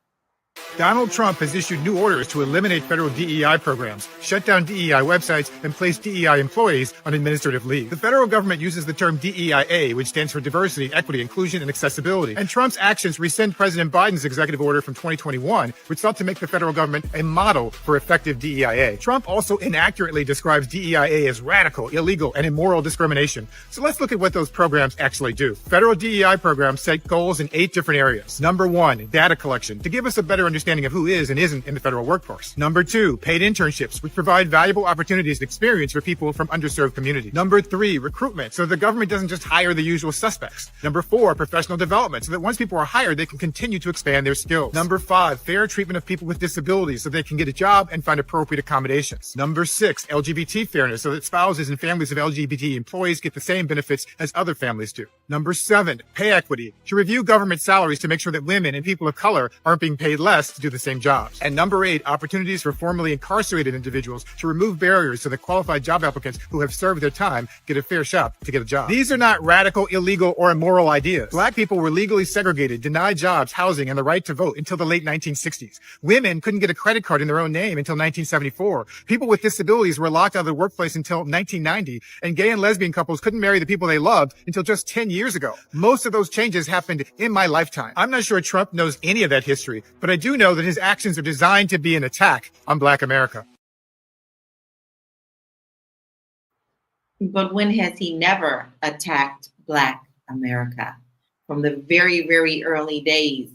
Donald Trump has issued new orders to eliminate federal DEI programs, shut down DEI websites, and place DEI employees on administrative leave. The federal government uses the term DEIA, which stands for diversity, equity, inclusion, and accessibility. And Trump's actions rescind President Biden's executive order from 2021, which sought to make the federal government a model for effective DEIA. Trump also inaccurately describes DEIA as radical, illegal, and immoral discrimination. So let's look at what those programs actually do. Federal DEI programs set goals in 8 different areas. Number 1, data collection. To give us a better understanding of who is and isn't in the federal workforce. Number 2, paid internships, which provide valuable opportunities and experience for people from underserved communities. Number 3, recruitment, so the government doesn't just hire the usual suspects. Number 4, professional development, so that once people are hired, they can continue to expand their skills. Number 5, fair treatment of people with disabilities, so they can get a job and find appropriate accommodations. Number 6, LGBT fairness, so that spouses and families of LGBT employees get the same benefits as other families do. Number 7, pay equity, to review government salaries to make sure that women and people of color aren't being paid less to do the same jobs. And number 8, opportunities for formerly incarcerated individuals to remove barriers so that qualified job applicants who have served their time get a fair shot to get a job. These are not radical, illegal, or immoral ideas. Black people were legally segregated, denied jobs, housing, and the right to vote until the late 1960s. Women couldn't get a credit card in their own name until 1974. People with disabilities were locked out of the workplace until 1990, and gay and lesbian couples couldn't marry the people they loved until just 10 years ago. Most of those changes happened in my lifetime. I'm not sure Trump knows any of that history, but I do know that his actions are designed to be an attack on Black America. But when has he never attacked Black America? From the very, very early days,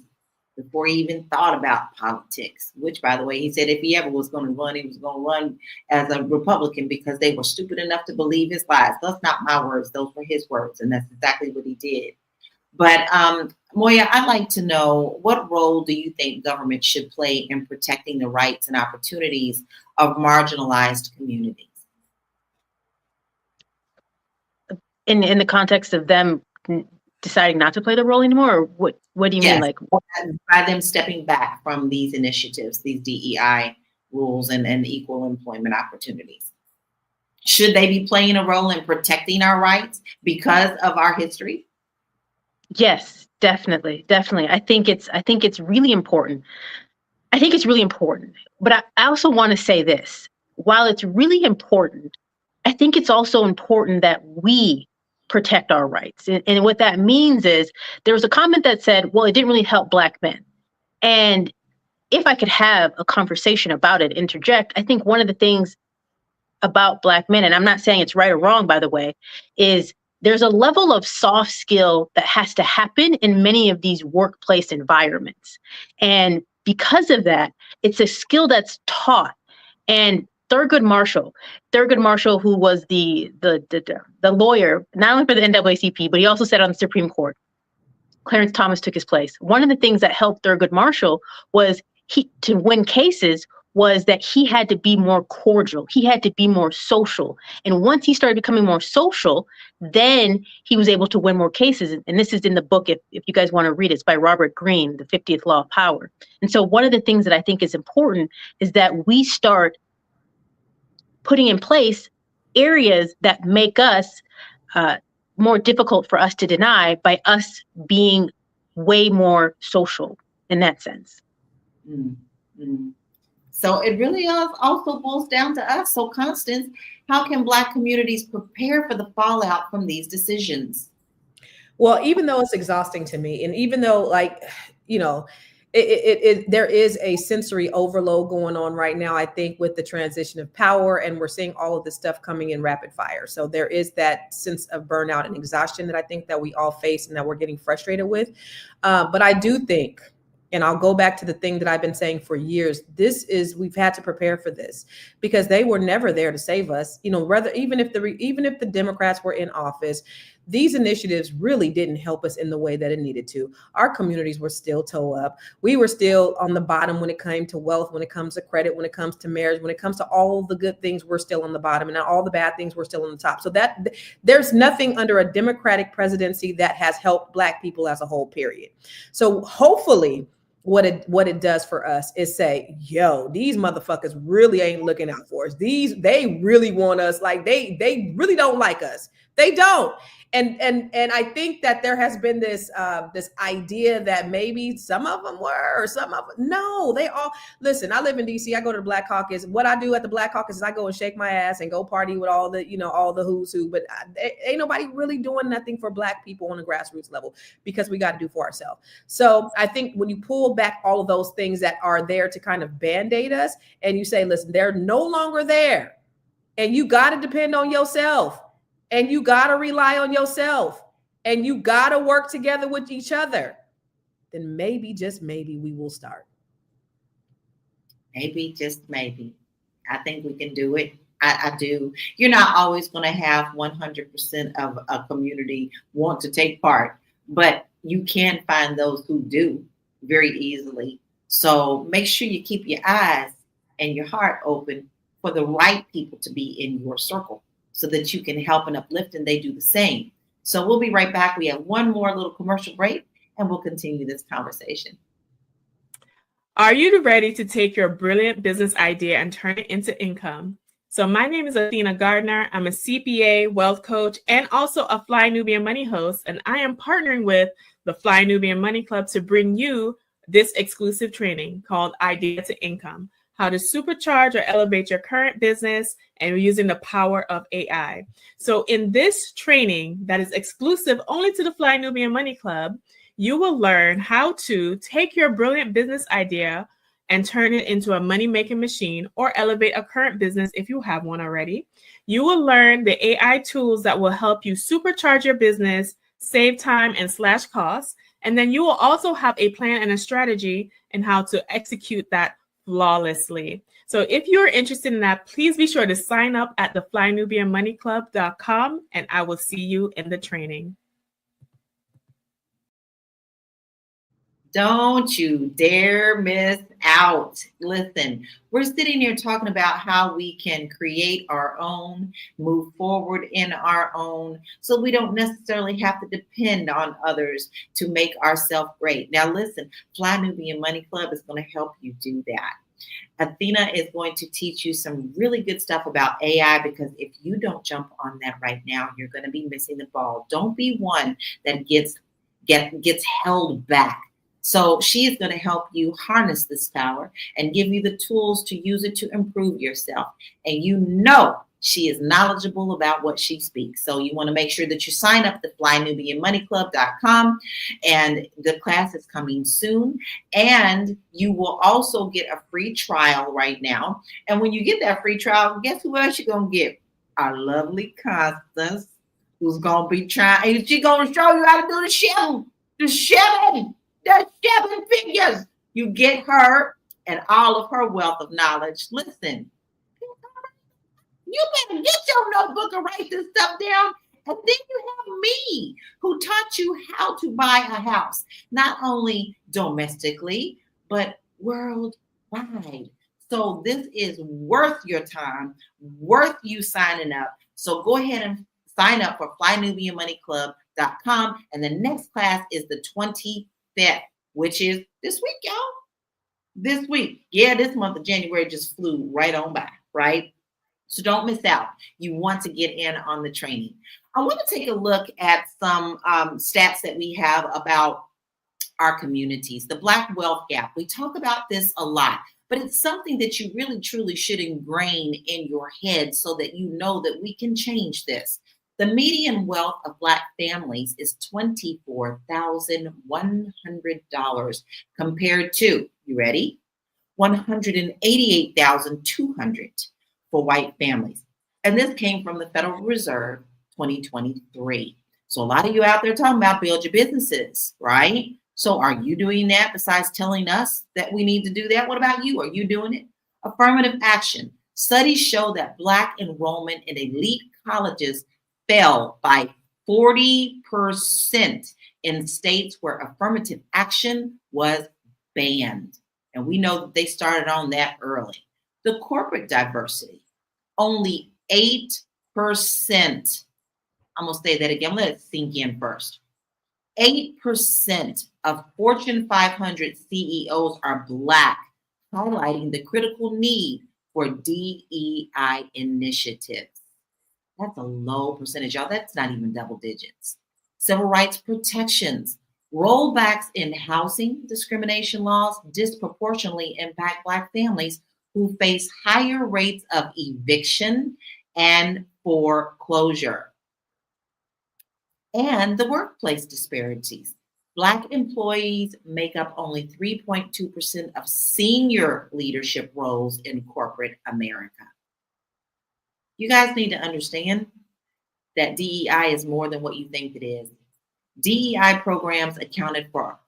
before he even thought about politics, which, by the way, he said if he ever was going to run, he was going to run as a Republican because they were stupid enough to believe his lies. That's not my words. Those were his words. And that's exactly what he did. But Moya, I'd like to know, what role do you think government should play in protecting the rights and opportunities of marginalized communities? In the context of them deciding not to play the role anymore, or what do you mean? Like, by them stepping back from these initiatives, these DEI rules and equal employment opportunities? Should they be playing a role in protecting our rights because of our history? Yes, definitely. I think it's really important. But I also want to say this. While it's really important, I think it's also important that we protect our rights. And what that means is, there was a comment that said, well, it didn't really help Black men. And if I could have a conversation about it, interject, I think one of the things about Black men, and I'm not saying it's right or wrong, by the way, is there's a level of soft skill that has to happen in many of these workplace environments. And because of that, it's a skill that's taught. And Thurgood Marshall, who was the lawyer, not only for the NAACP, but he also sat on the Supreme Court. Clarence Thomas took his place. One of the things that helped Thurgood Marshall was to win cases was that he had to be more cordial. He had to be more social. And once he started becoming more social, then he was able to win more cases. And this is in the book, if you guys want to read it, it's by Robert Greene, The 50th Law of Power. And so one of the things that I think is important is that we start putting in place areas that make us more difficult for us to deny by us being way more social in that sense. Mm-hmm. So it really also boils down to us. So Constance, how can Black communities prepare for the fallout from these decisions? Well, even though it's exhausting to me, and even though, like, you know, there is a sensory overload going on right now, I think, with the transition of power, and we're seeing all of this stuff coming in rapid fire. So there is that sense of burnout and exhaustion that I think that we all face and that we're getting frustrated with. But I do think, and I'll go back to the thing that I've been saying for years, we've had to prepare for this, because they were never there to save us. You know, even if the Democrats were in office, these initiatives really didn't help us in the way that it needed to. Our communities were still toe up. We were still on the bottom when it came to wealth, when it comes to credit, when it comes to marriage, when it comes to all the good things, we're still on the bottom, and all the bad things, we're still on the top. So that there's nothing under a Democratic presidency that has helped Black people as a whole, period. So hopefully what it does for us is say, yo, these motherfuckers really ain't looking out for us. They really want us, like they really don't like us. They don't. And I think that there has been this idea that maybe some of them were, or some of them, no, they all, listen, I live in DC, I go to the Black Caucus. What I do at the Black Caucus is I go and shake my ass and go party with all the who's who, but ain't nobody really doing nothing for Black people on a grassroots level, because we got to do for ourselves. So I think when you pull back all of those things that are there to kind of band-aid us, and you say, listen, they're no longer there, and you got to depend on yourself. And you got to rely on yourself, and you got to work together with each other, then maybe, just maybe, we will start. Maybe, just maybe. I think we can do it. I do. You're not always going to have 100% of a community want to take part, but you can find those who do very easily. So make sure you keep your eyes and your heart open for the right people to be in your circle so that you can help and uplift and they do the same. So we'll be right back. We have one more little commercial break and we'll continue this conversation. Are you ready to take your brilliant business idea and turn it into income? So my name is Athena Gardner. I'm a CPA, wealth coach, and also a Fly Nubian Money host. And I am partnering with the Fly Nubian Money Club to bring you this exclusive training called Idea to Income, how to supercharge or elevate your current business and using the power of AI. So in this training that is exclusive only to the Fly Nubian Money Club, you will learn how to take your brilliant business idea and turn it into a money-making machine or elevate a current business if you have one already. You will learn the AI tools that will help you supercharge your business, save time and slash costs. And then you will also have a plan and a strategy in how to execute that flawlessly. So if you're interested in that, please be sure to sign up at the flynubianmoneyclub.com and I will see you in the training. Don't you dare miss out. Listen, we're sitting here talking about how we can create our own, move forward in our own, so we don't necessarily have to depend on others to make ourselves great. Now, listen, Fly Nubian Money Club is going to help you do that. Athena is going to teach you some really good stuff about AI, because if you don't jump on that right now, you're going to be missing the ball. Don't be one that gets held back. So she is going to help you harness this power and give you the tools to use it to improve yourself. And you know she is knowledgeable about what she speaks. So you want to make sure that you sign up at flynubianmoneyclub.com, and the class is coming soon. And you will also get a free trial right now. And when you get that free trial, guess who else you're going to get? Our lovely Constance, who's going to be trying. She's going to show you how to do the seven figures. You get her and all of her wealth of knowledge. Listen, you better get your notebook and write this stuff down. And then you have me, who taught you how to buy a house, not only domestically, but worldwide. So this is worth your time, worth you signing up. So go ahead and sign up for flynubianmoneyclub.com. And the next class is the 25th, which is this week, y'all. This week. Yeah, this month of January just flew right on by, right? So don't miss out. You want to get in on the training. I want to take a look at some stats that we have about our communities, the Black wealth gap. We talk about this a lot, but it's something that you really, truly should ingrain in your head so that you know that we can change this. The median wealth of Black families is $24,100 compared to, you ready? $188,200 for white families. And this came from the Federal Reserve 2023. So a lot of you out there talking about build your businesses, right? So are you doing that besides telling us that we need to do that? What about you? Are you doing it? Affirmative action. Studies show that Black enrollment in elite colleges fell by 40% in states where affirmative action was banned. And we know that they started on that early. The corporate diversity, only 8%. I'm going to say that again. Let it sink in first. 8% of Fortune 500 CEOs are Black, highlighting the critical need for DEI initiatives. That's a low percentage, y'all. That's not even double digits. Civil rights protections. Rollbacks in housing discrimination laws disproportionately impact Black families who face higher rates of eviction and foreclosure. And the workplace disparities. Black employees make up only 3.2% of senior leadership roles in corporate America. You guys need to understand that DEI is more than what you think it is. DEI programs accounted for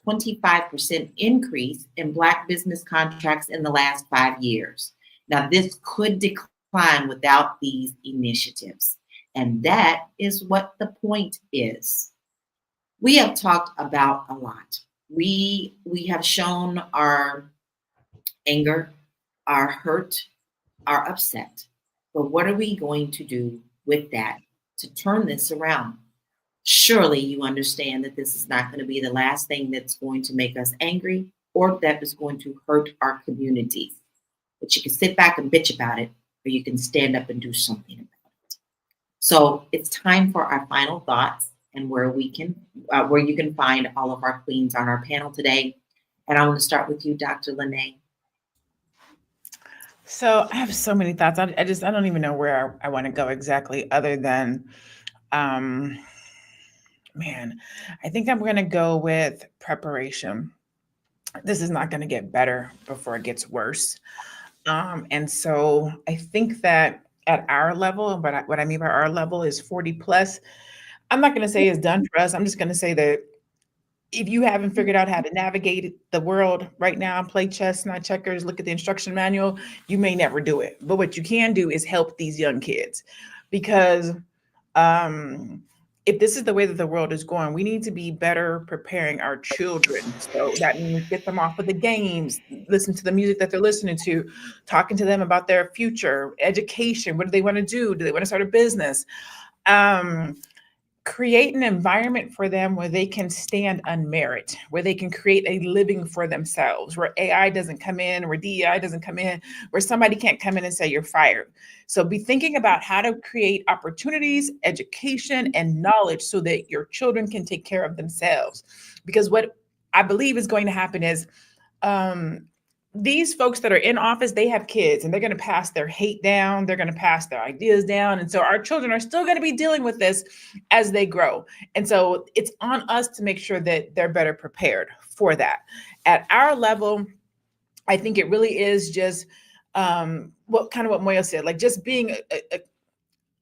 25% increase in Black business contracts in the last 5 years. Now, this could decline without these initiatives. And that is what the point is. We have talked about a lot. We have shown our anger, our hurt, our upset. But what are we going to do with that to turn this around? Surely you understand that this is not going to be the last thing that's going to make us angry or that is going to hurt our communities. But you can sit back and bitch about it, or you can stand up and do something about it. So it's time for our final thoughts and where you can find all of our queens on our panel today. And I want to start with you, Dr. Lene. So I have so many thoughts. I don't even know where I want to go exactly, other than, I think I'm going to go with preparation. This is not going to get better before it gets worse. And so I think that at our level, but what I mean by our level is 40 plus. I'm not going to say it's done for us. I'm just going to say that if you haven't figured out how to navigate the world right now, play chess, not checkers, look at the instruction manual, you may never do it. But what you can do is help these young kids, because if this is the way that the world is going, we need to be better preparing our children. So that means get them off of the games, listen to the music that they're listening to, talking to them about their future, education. What do they want to do? Do they want to start a business? Create an environment for them where they can stand on merit, where they can create a living for themselves, where AI doesn't come in, where DEI doesn't come in, where somebody can't come in and say you're fired. So be thinking about how to create opportunities, education, and knowledge so that your children can take care of themselves. Because what I believe is going to happen is these folks that are in office, they have kids and they're going to pass their hate down. They're going to pass their ideas down. And so our children are still going to be dealing with this as they grow. And so it's on us to make sure that they're better prepared for that. At our level, I think it really is just what Moyo said, like just being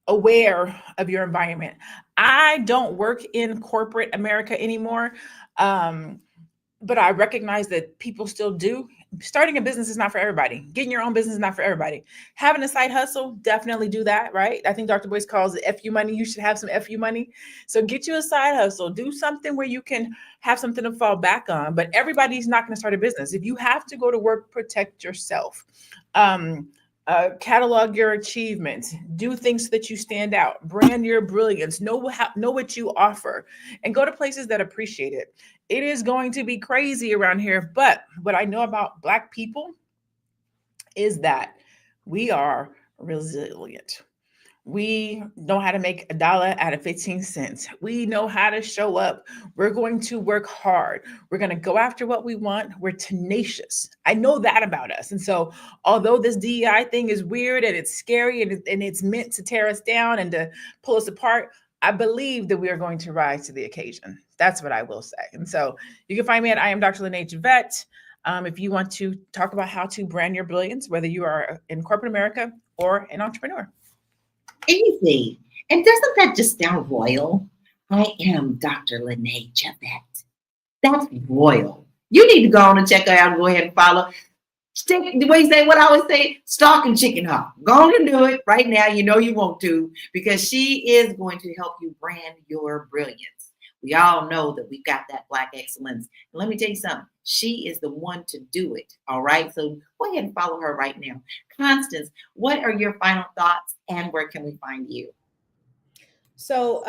aware of your environment. I don't work in corporate America anymore, but I recognize that people still do. Starting a business is not for everybody. Getting your own business is not for everybody. Having a side hustle, definitely do that, right? I think Dr. Boyce calls it FU money. You should have some FU money. So get you a side hustle. Do something where you can have something to fall back on. But everybody's not going to start a business. If you have to go to work, protect yourself. Catalog your achievements, do things so that you stand out, brand your brilliance, know what you offer, and go to places that appreciate it. It is going to be crazy around here, but what I know about Black people is that we are resilient. We know how to make $1 out of 15 cents. We know how to show up. We're going to work hard. We're going to go after what we want. We're tenacious. I know that about us. And so although this DEI thing is weird and it's scary and it's meant to tear us down and to pull us apart, I believe that we are going to rise to the occasion. That's what I will say. And so you can find me at I am Dr. Lene Javette. If you want to talk about how to brand your brilliance, whether you are in corporate America or an entrepreneur. Easy. And doesn't that just sound royal? I am Dr. Lene Javette. That's royal. You need to go on and check her out and go ahead and follow. What I always say, stalk and chicken hawk. Go on and do it right now. You know you want to, because she is going to help you brand your brilliance. We all know that we've got that Black excellence. And let me tell you something. She is the one to do it. All right. So go ahead and follow her right now. Constance, what are your final thoughts and where can we find you? So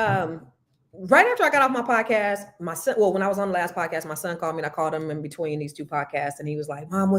right after I got off my podcast, my son, when I was on the last podcast, my son called me and I called him in between these two podcasts. And he was like, Mom,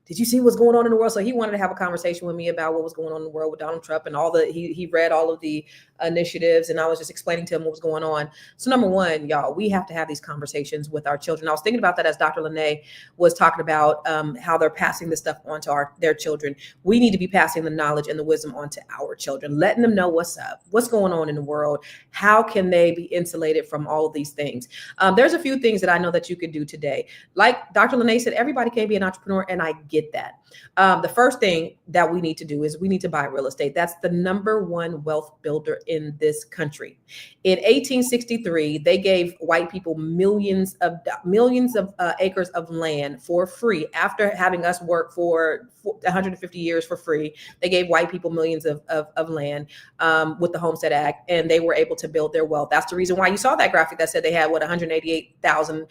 did you see what's going on in the world? So he wanted to have a conversation with me about what was going on in the world with Donald Trump and he read all of the initiatives, and I was just explaining to him what was going on. So number one, y'all, we have to have these conversations with our children. I was thinking about that as Dr. Lene was talking about how they're passing this stuff on to their children. We need to be passing the knowledge and the wisdom on to our children, letting them know what's up, what's going on in the world. How can they be insulated from all of these things? There's a few things that I know that you could do today. Like Dr. Lene said, everybody can't be an entrepreneur, and I get that. The first thing that we need to do is we need to buy real estate. That's the number one wealth builder in this country. In 1863, they gave white people millions of acres of land for free. After having us work for 150 years for free, they gave white people millions of land with the Homestead Act, and they were able to build their wealth. That's the reason why you saw that graphic that said they had 188,000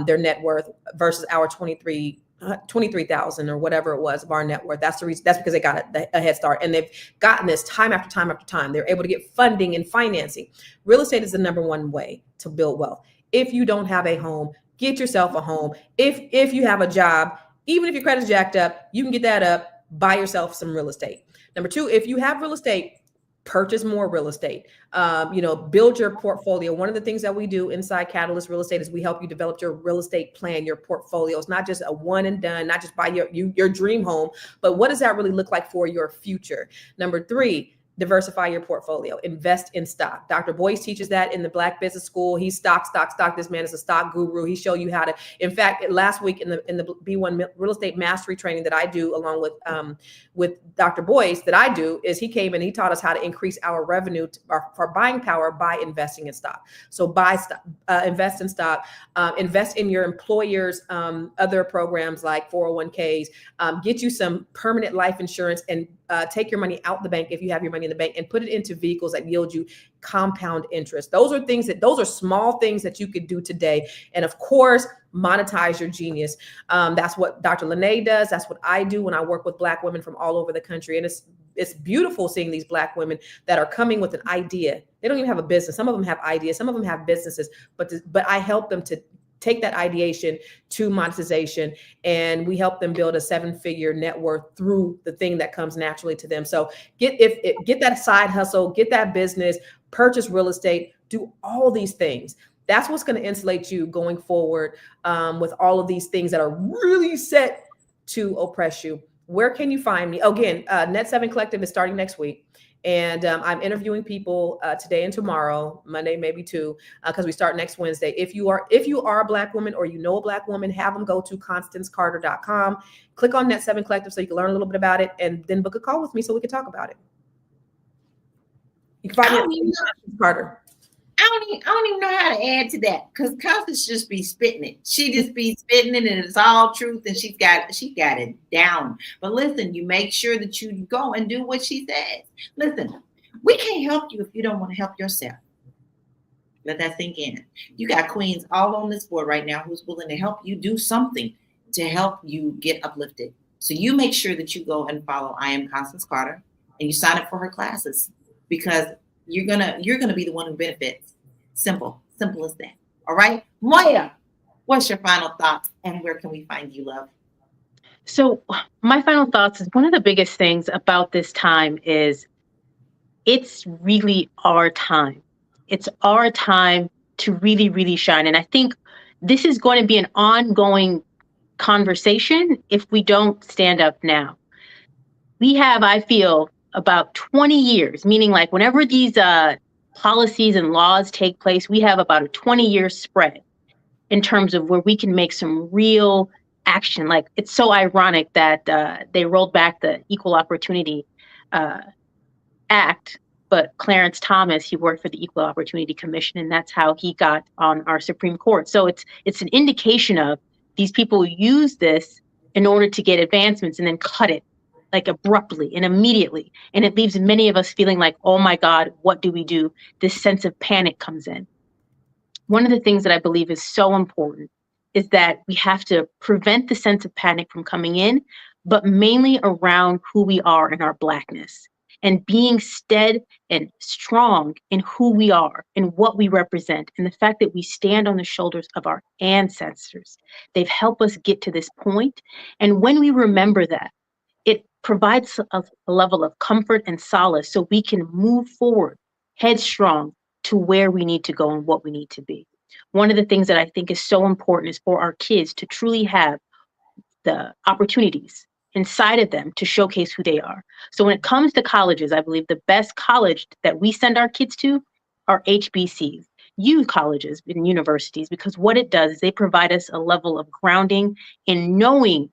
their net worth versus our 23,000 or whatever it was of our net worth. That's the reason. That's because they got a head start, and they've gotten this time after time after time. They're able to get funding and financing. Real estate is the number one way to build wealth. If you don't have a home, get yourself a home. If you have a job, even if your credit's jacked up, you can get that up, buy yourself some real estate. Number two, if you have real estate, purchase more real estate, build your portfolio. One of the things that we do inside Catalyst Real Estate is we help you develop your real estate plan, your portfolio. It's not just a one and done, not just buy your dream home, but what does that really look like for your future? Number three, diversify your portfolio, invest in stock. Dr. Boyce teaches that in the Black Business School. He's stock. This man is a stock guru. He show you how to, in fact, last week in the B1 real estate mastery training that I do along with Dr. Boyce is he came and he taught us how to increase our revenue for buying power by investing in stock. So buy stock, invest in stock, invest in your employer's other programs like 401ks, get you some permanent life insurance, and take your money out the bank if you have your money in the bank and put it into vehicles that yield you compound interest. Those are small things that you could do today. And of course, monetize your genius. That's what Dr. Lene does. That's what I do when I work with Black women from all over the country. And it's beautiful seeing these Black women that are coming with an idea. They don't even have a business. Some of them have ideas. Some of them have businesses, but I help them to take that ideation to monetization, and we help them build a 7-figure net worth through the thing that comes naturally to them. So get that side hustle, get that business, purchase real estate, do all these things. That's what's going to insulate you going forward with all of these things that are really set to oppress you. Where can you find me? Again, Net 7 Collective is starting next week. And I'm interviewing people today and tomorrow, Monday, maybe too, because we start next Wednesday. If you are a Black woman or you know a Black woman, have them go to ConstanceCarter.com, click on Net 7 Collective so you can learn a little bit about it, and then book a call with me so we can talk about it. You can find me at Constance Carter. I don't even know how to add to that, because Constance just be spitting it. She just be spitting it, and it's all truth, and she got it down. But listen, you make sure that you go and do what she says. Listen, we can't help you if you don't want to help yourself. Let that sink in. You got queens all on this board right now who's willing to help you do something to help you get uplifted. So you make sure that you go and follow I Am Constance Carter, and you sign up for her classes, because you're gonna be the one who benefits. Simple as that. All right, Moya, what's your final thoughts, and where can we find you, love? So my final thoughts is, one of the biggest things about this time is it's really our time. It's our time to really, really shine. And I think this is going to be an ongoing conversation if we don't stand up now. We have, I feel, about 20 years, meaning like whenever these policies and laws take place, we have about a 20-year spread in terms of where we can make some real action. Like, it's so ironic that they rolled back the Equal Opportunity Act, but Clarence Thomas, he worked for the Equal Opportunity Commission, and that's how he got on our Supreme Court. So it's an indication of these people use this in order to get advancements and then cut it like abruptly and immediately. And it leaves many of us feeling like, oh my God, what do we do? This sense of panic comes in. One of the things that I believe is so important is that we have to prevent the sense of panic from coming in, but mainly around who we are in our Blackness, and being stead and strong in who we are and what we represent, and the fact that we stand on the shoulders of our ancestors. They've helped us get to this point. And when we remember that, it provides a level of comfort and solace so we can move forward headstrong to where we need to go and what we need to be. One of the things that I think is so important is for our kids to truly have the opportunities inside of them to showcase who they are. So when it comes to colleges, I believe the best college that we send our kids to are HBCs, youth colleges and universities, because what it does is they provide us a level of grounding in knowing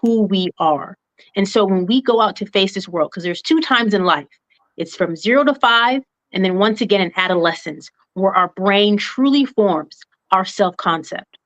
who we are. And so when we go out to face this world, because there's 2 times in life, it's from 0 to 5, and then once again in adolescence, where our brain truly forms our self-concept.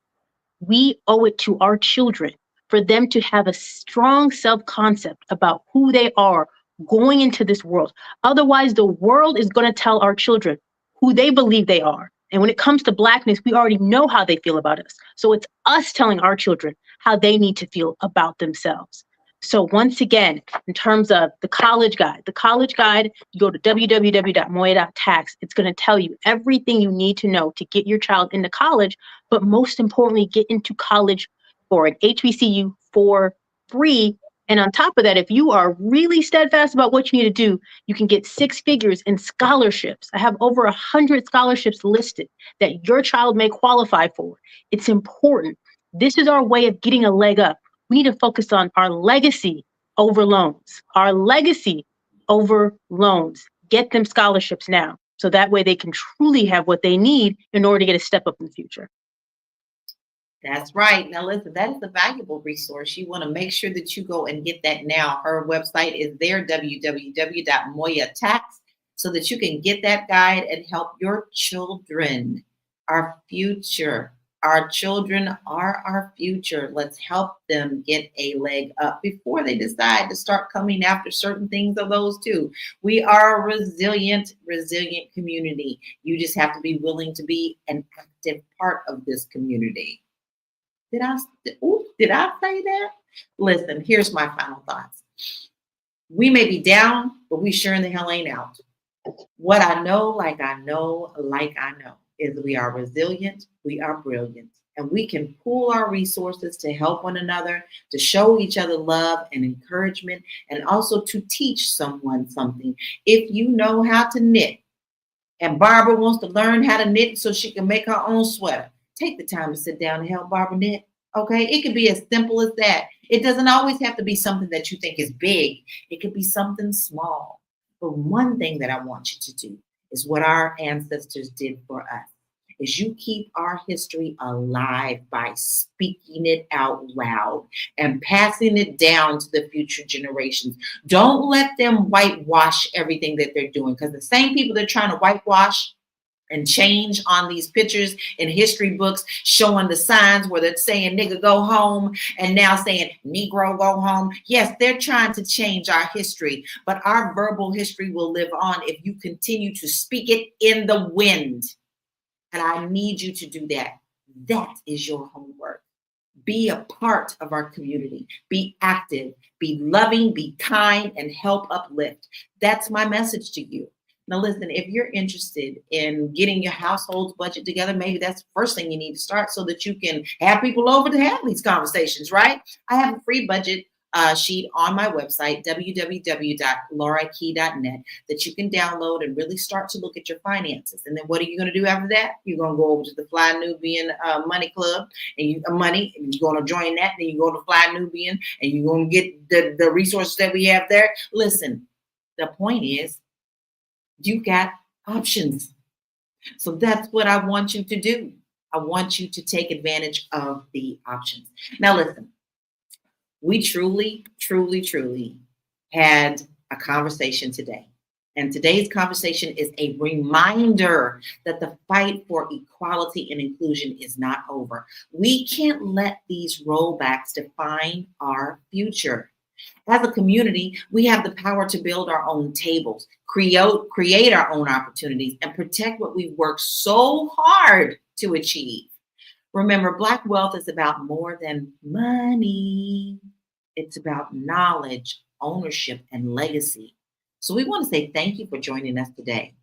We owe it to our children for them to have a strong self-concept about who they are going into this world. Otherwise, the world is going to tell our children who they believe they are. And when it comes to Blackness, we already know how they feel about us. So it's us telling our children how they need to feel about themselves. So once again, in terms of the college guide, you go to www.moya.tax. It's going to tell you everything you need to know to get your child into college, but most importantly, get into college for an HBCU for free. And on top of that, if you are really steadfast about what you need to do, you can get 6 figures in scholarships. I have over 100 scholarships listed that your child may qualify for. It's important. This is our way of getting a leg up. We need to focus on our legacy over loans. Our legacy over loans. Get them scholarships now, so that way they can truly have what they need in order to get a step up in the future. That's right. Now, listen, that is a valuable resource. You want to make sure that you go and get that now. Her website is there, www.moya.tax, so that you can get that guide and help your children, our future. Our children are our future. Let's help them get a leg up before they decide to start coming after certain things of those too. We are a resilient community. You just have to be willing to be an active part of this community. Did I say that? Listen, here's my final thoughts. We may be down, but we sure in the hell ain't out. What I know, is we are resilient, we are brilliant, and we can pool our resources to help one another, to show each other love and encouragement, and also to teach someone something. If you know how to knit, and Barbara wants to learn how to knit so she can make her own sweater, take the time to sit down and help Barbara knit. Okay, it could be as simple as that. It doesn't always have to be something that you think is big. It could be something small. But one thing that I want you to do is what our ancestors did for us, is you keep our history alive by speaking it out loud and passing it down to the future generations. Don't let them whitewash everything that they're doing, because the same people that are trying to whitewash and change on these pictures in history books showing the signs where they're saying nigga go home and now saying Negro go home. Yes, they're trying to change our history, but our verbal history will live on if you continue to speak it in the wind. And I need you to do that. That is your homework. Be a part of our community. Be active, be loving, be kind, and help uplift. That's my message to you. Now, listen, if you're interested in getting your household's budget together, maybe that's the first thing you need to start so that you can have people over to have these conversations, right? I have a free budget sheet on my website, www.laurakey.net, that you can download and really start to look at your finances. And then what are you going to do after that? You're going to go over to the Fly Nubian Money Club, and you're going to join that. Then you go to Fly Nubian, and you're going to get the resources that we have there. Listen, the point is, you got options. So that's what I want you to do. I want you to take advantage of the options. Now, listen, we truly had a conversation today. And today's conversation is a reminder that the fight for equality and inclusion is not over. We can't let these rollbacks define our future. As a community, we have the power to build our own tables, create our own opportunities, and protect what we've worked so hard to achieve. Remember, Black wealth is about more than money. It's about knowledge, ownership, and legacy. So we want to say thank you for joining us today.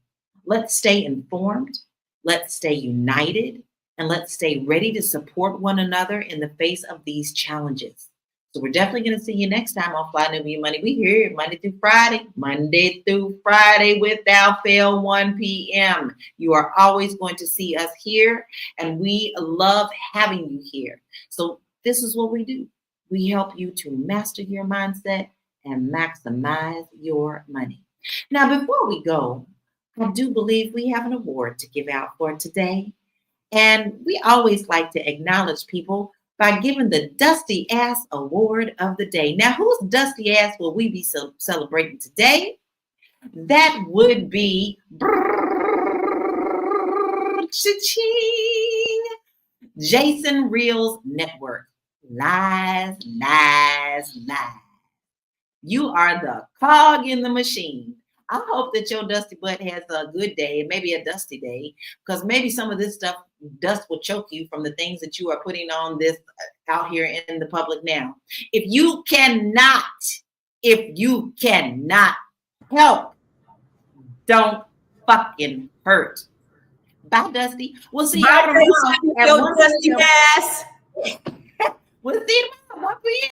Let's stay informed, let's stay united, and let's stay ready to support one another in the face of these challenges. So we're definitely going to see you next time on Fly Nubian Money. We here Monday through Friday without fail, 1 p.m. You are always going to see us here, and we love having you here. So this is what we do. We help you to master your mindset and maximize your money. Now, before we go, I do believe we have an award to give out for today. And we always like to acknowledge people by giving the Dusty Ass Award of the Day. Now, whose dusty ass will we be celebrating today? That would be cha-ching, Jason Reels Network. Lies, lies, lies. You are the cog in the machine. I hope that your dusty butt has a good day, maybe a dusty day, because maybe some of this stuff, dust will choke you from the things that you are putting on this out here in the public now. If you cannot help, don't fucking hurt. Bye, Dusty. We'll see y'all tomorrow at 1 p.m. Dusty ass. We'll see you tomorrow at 1 p.m.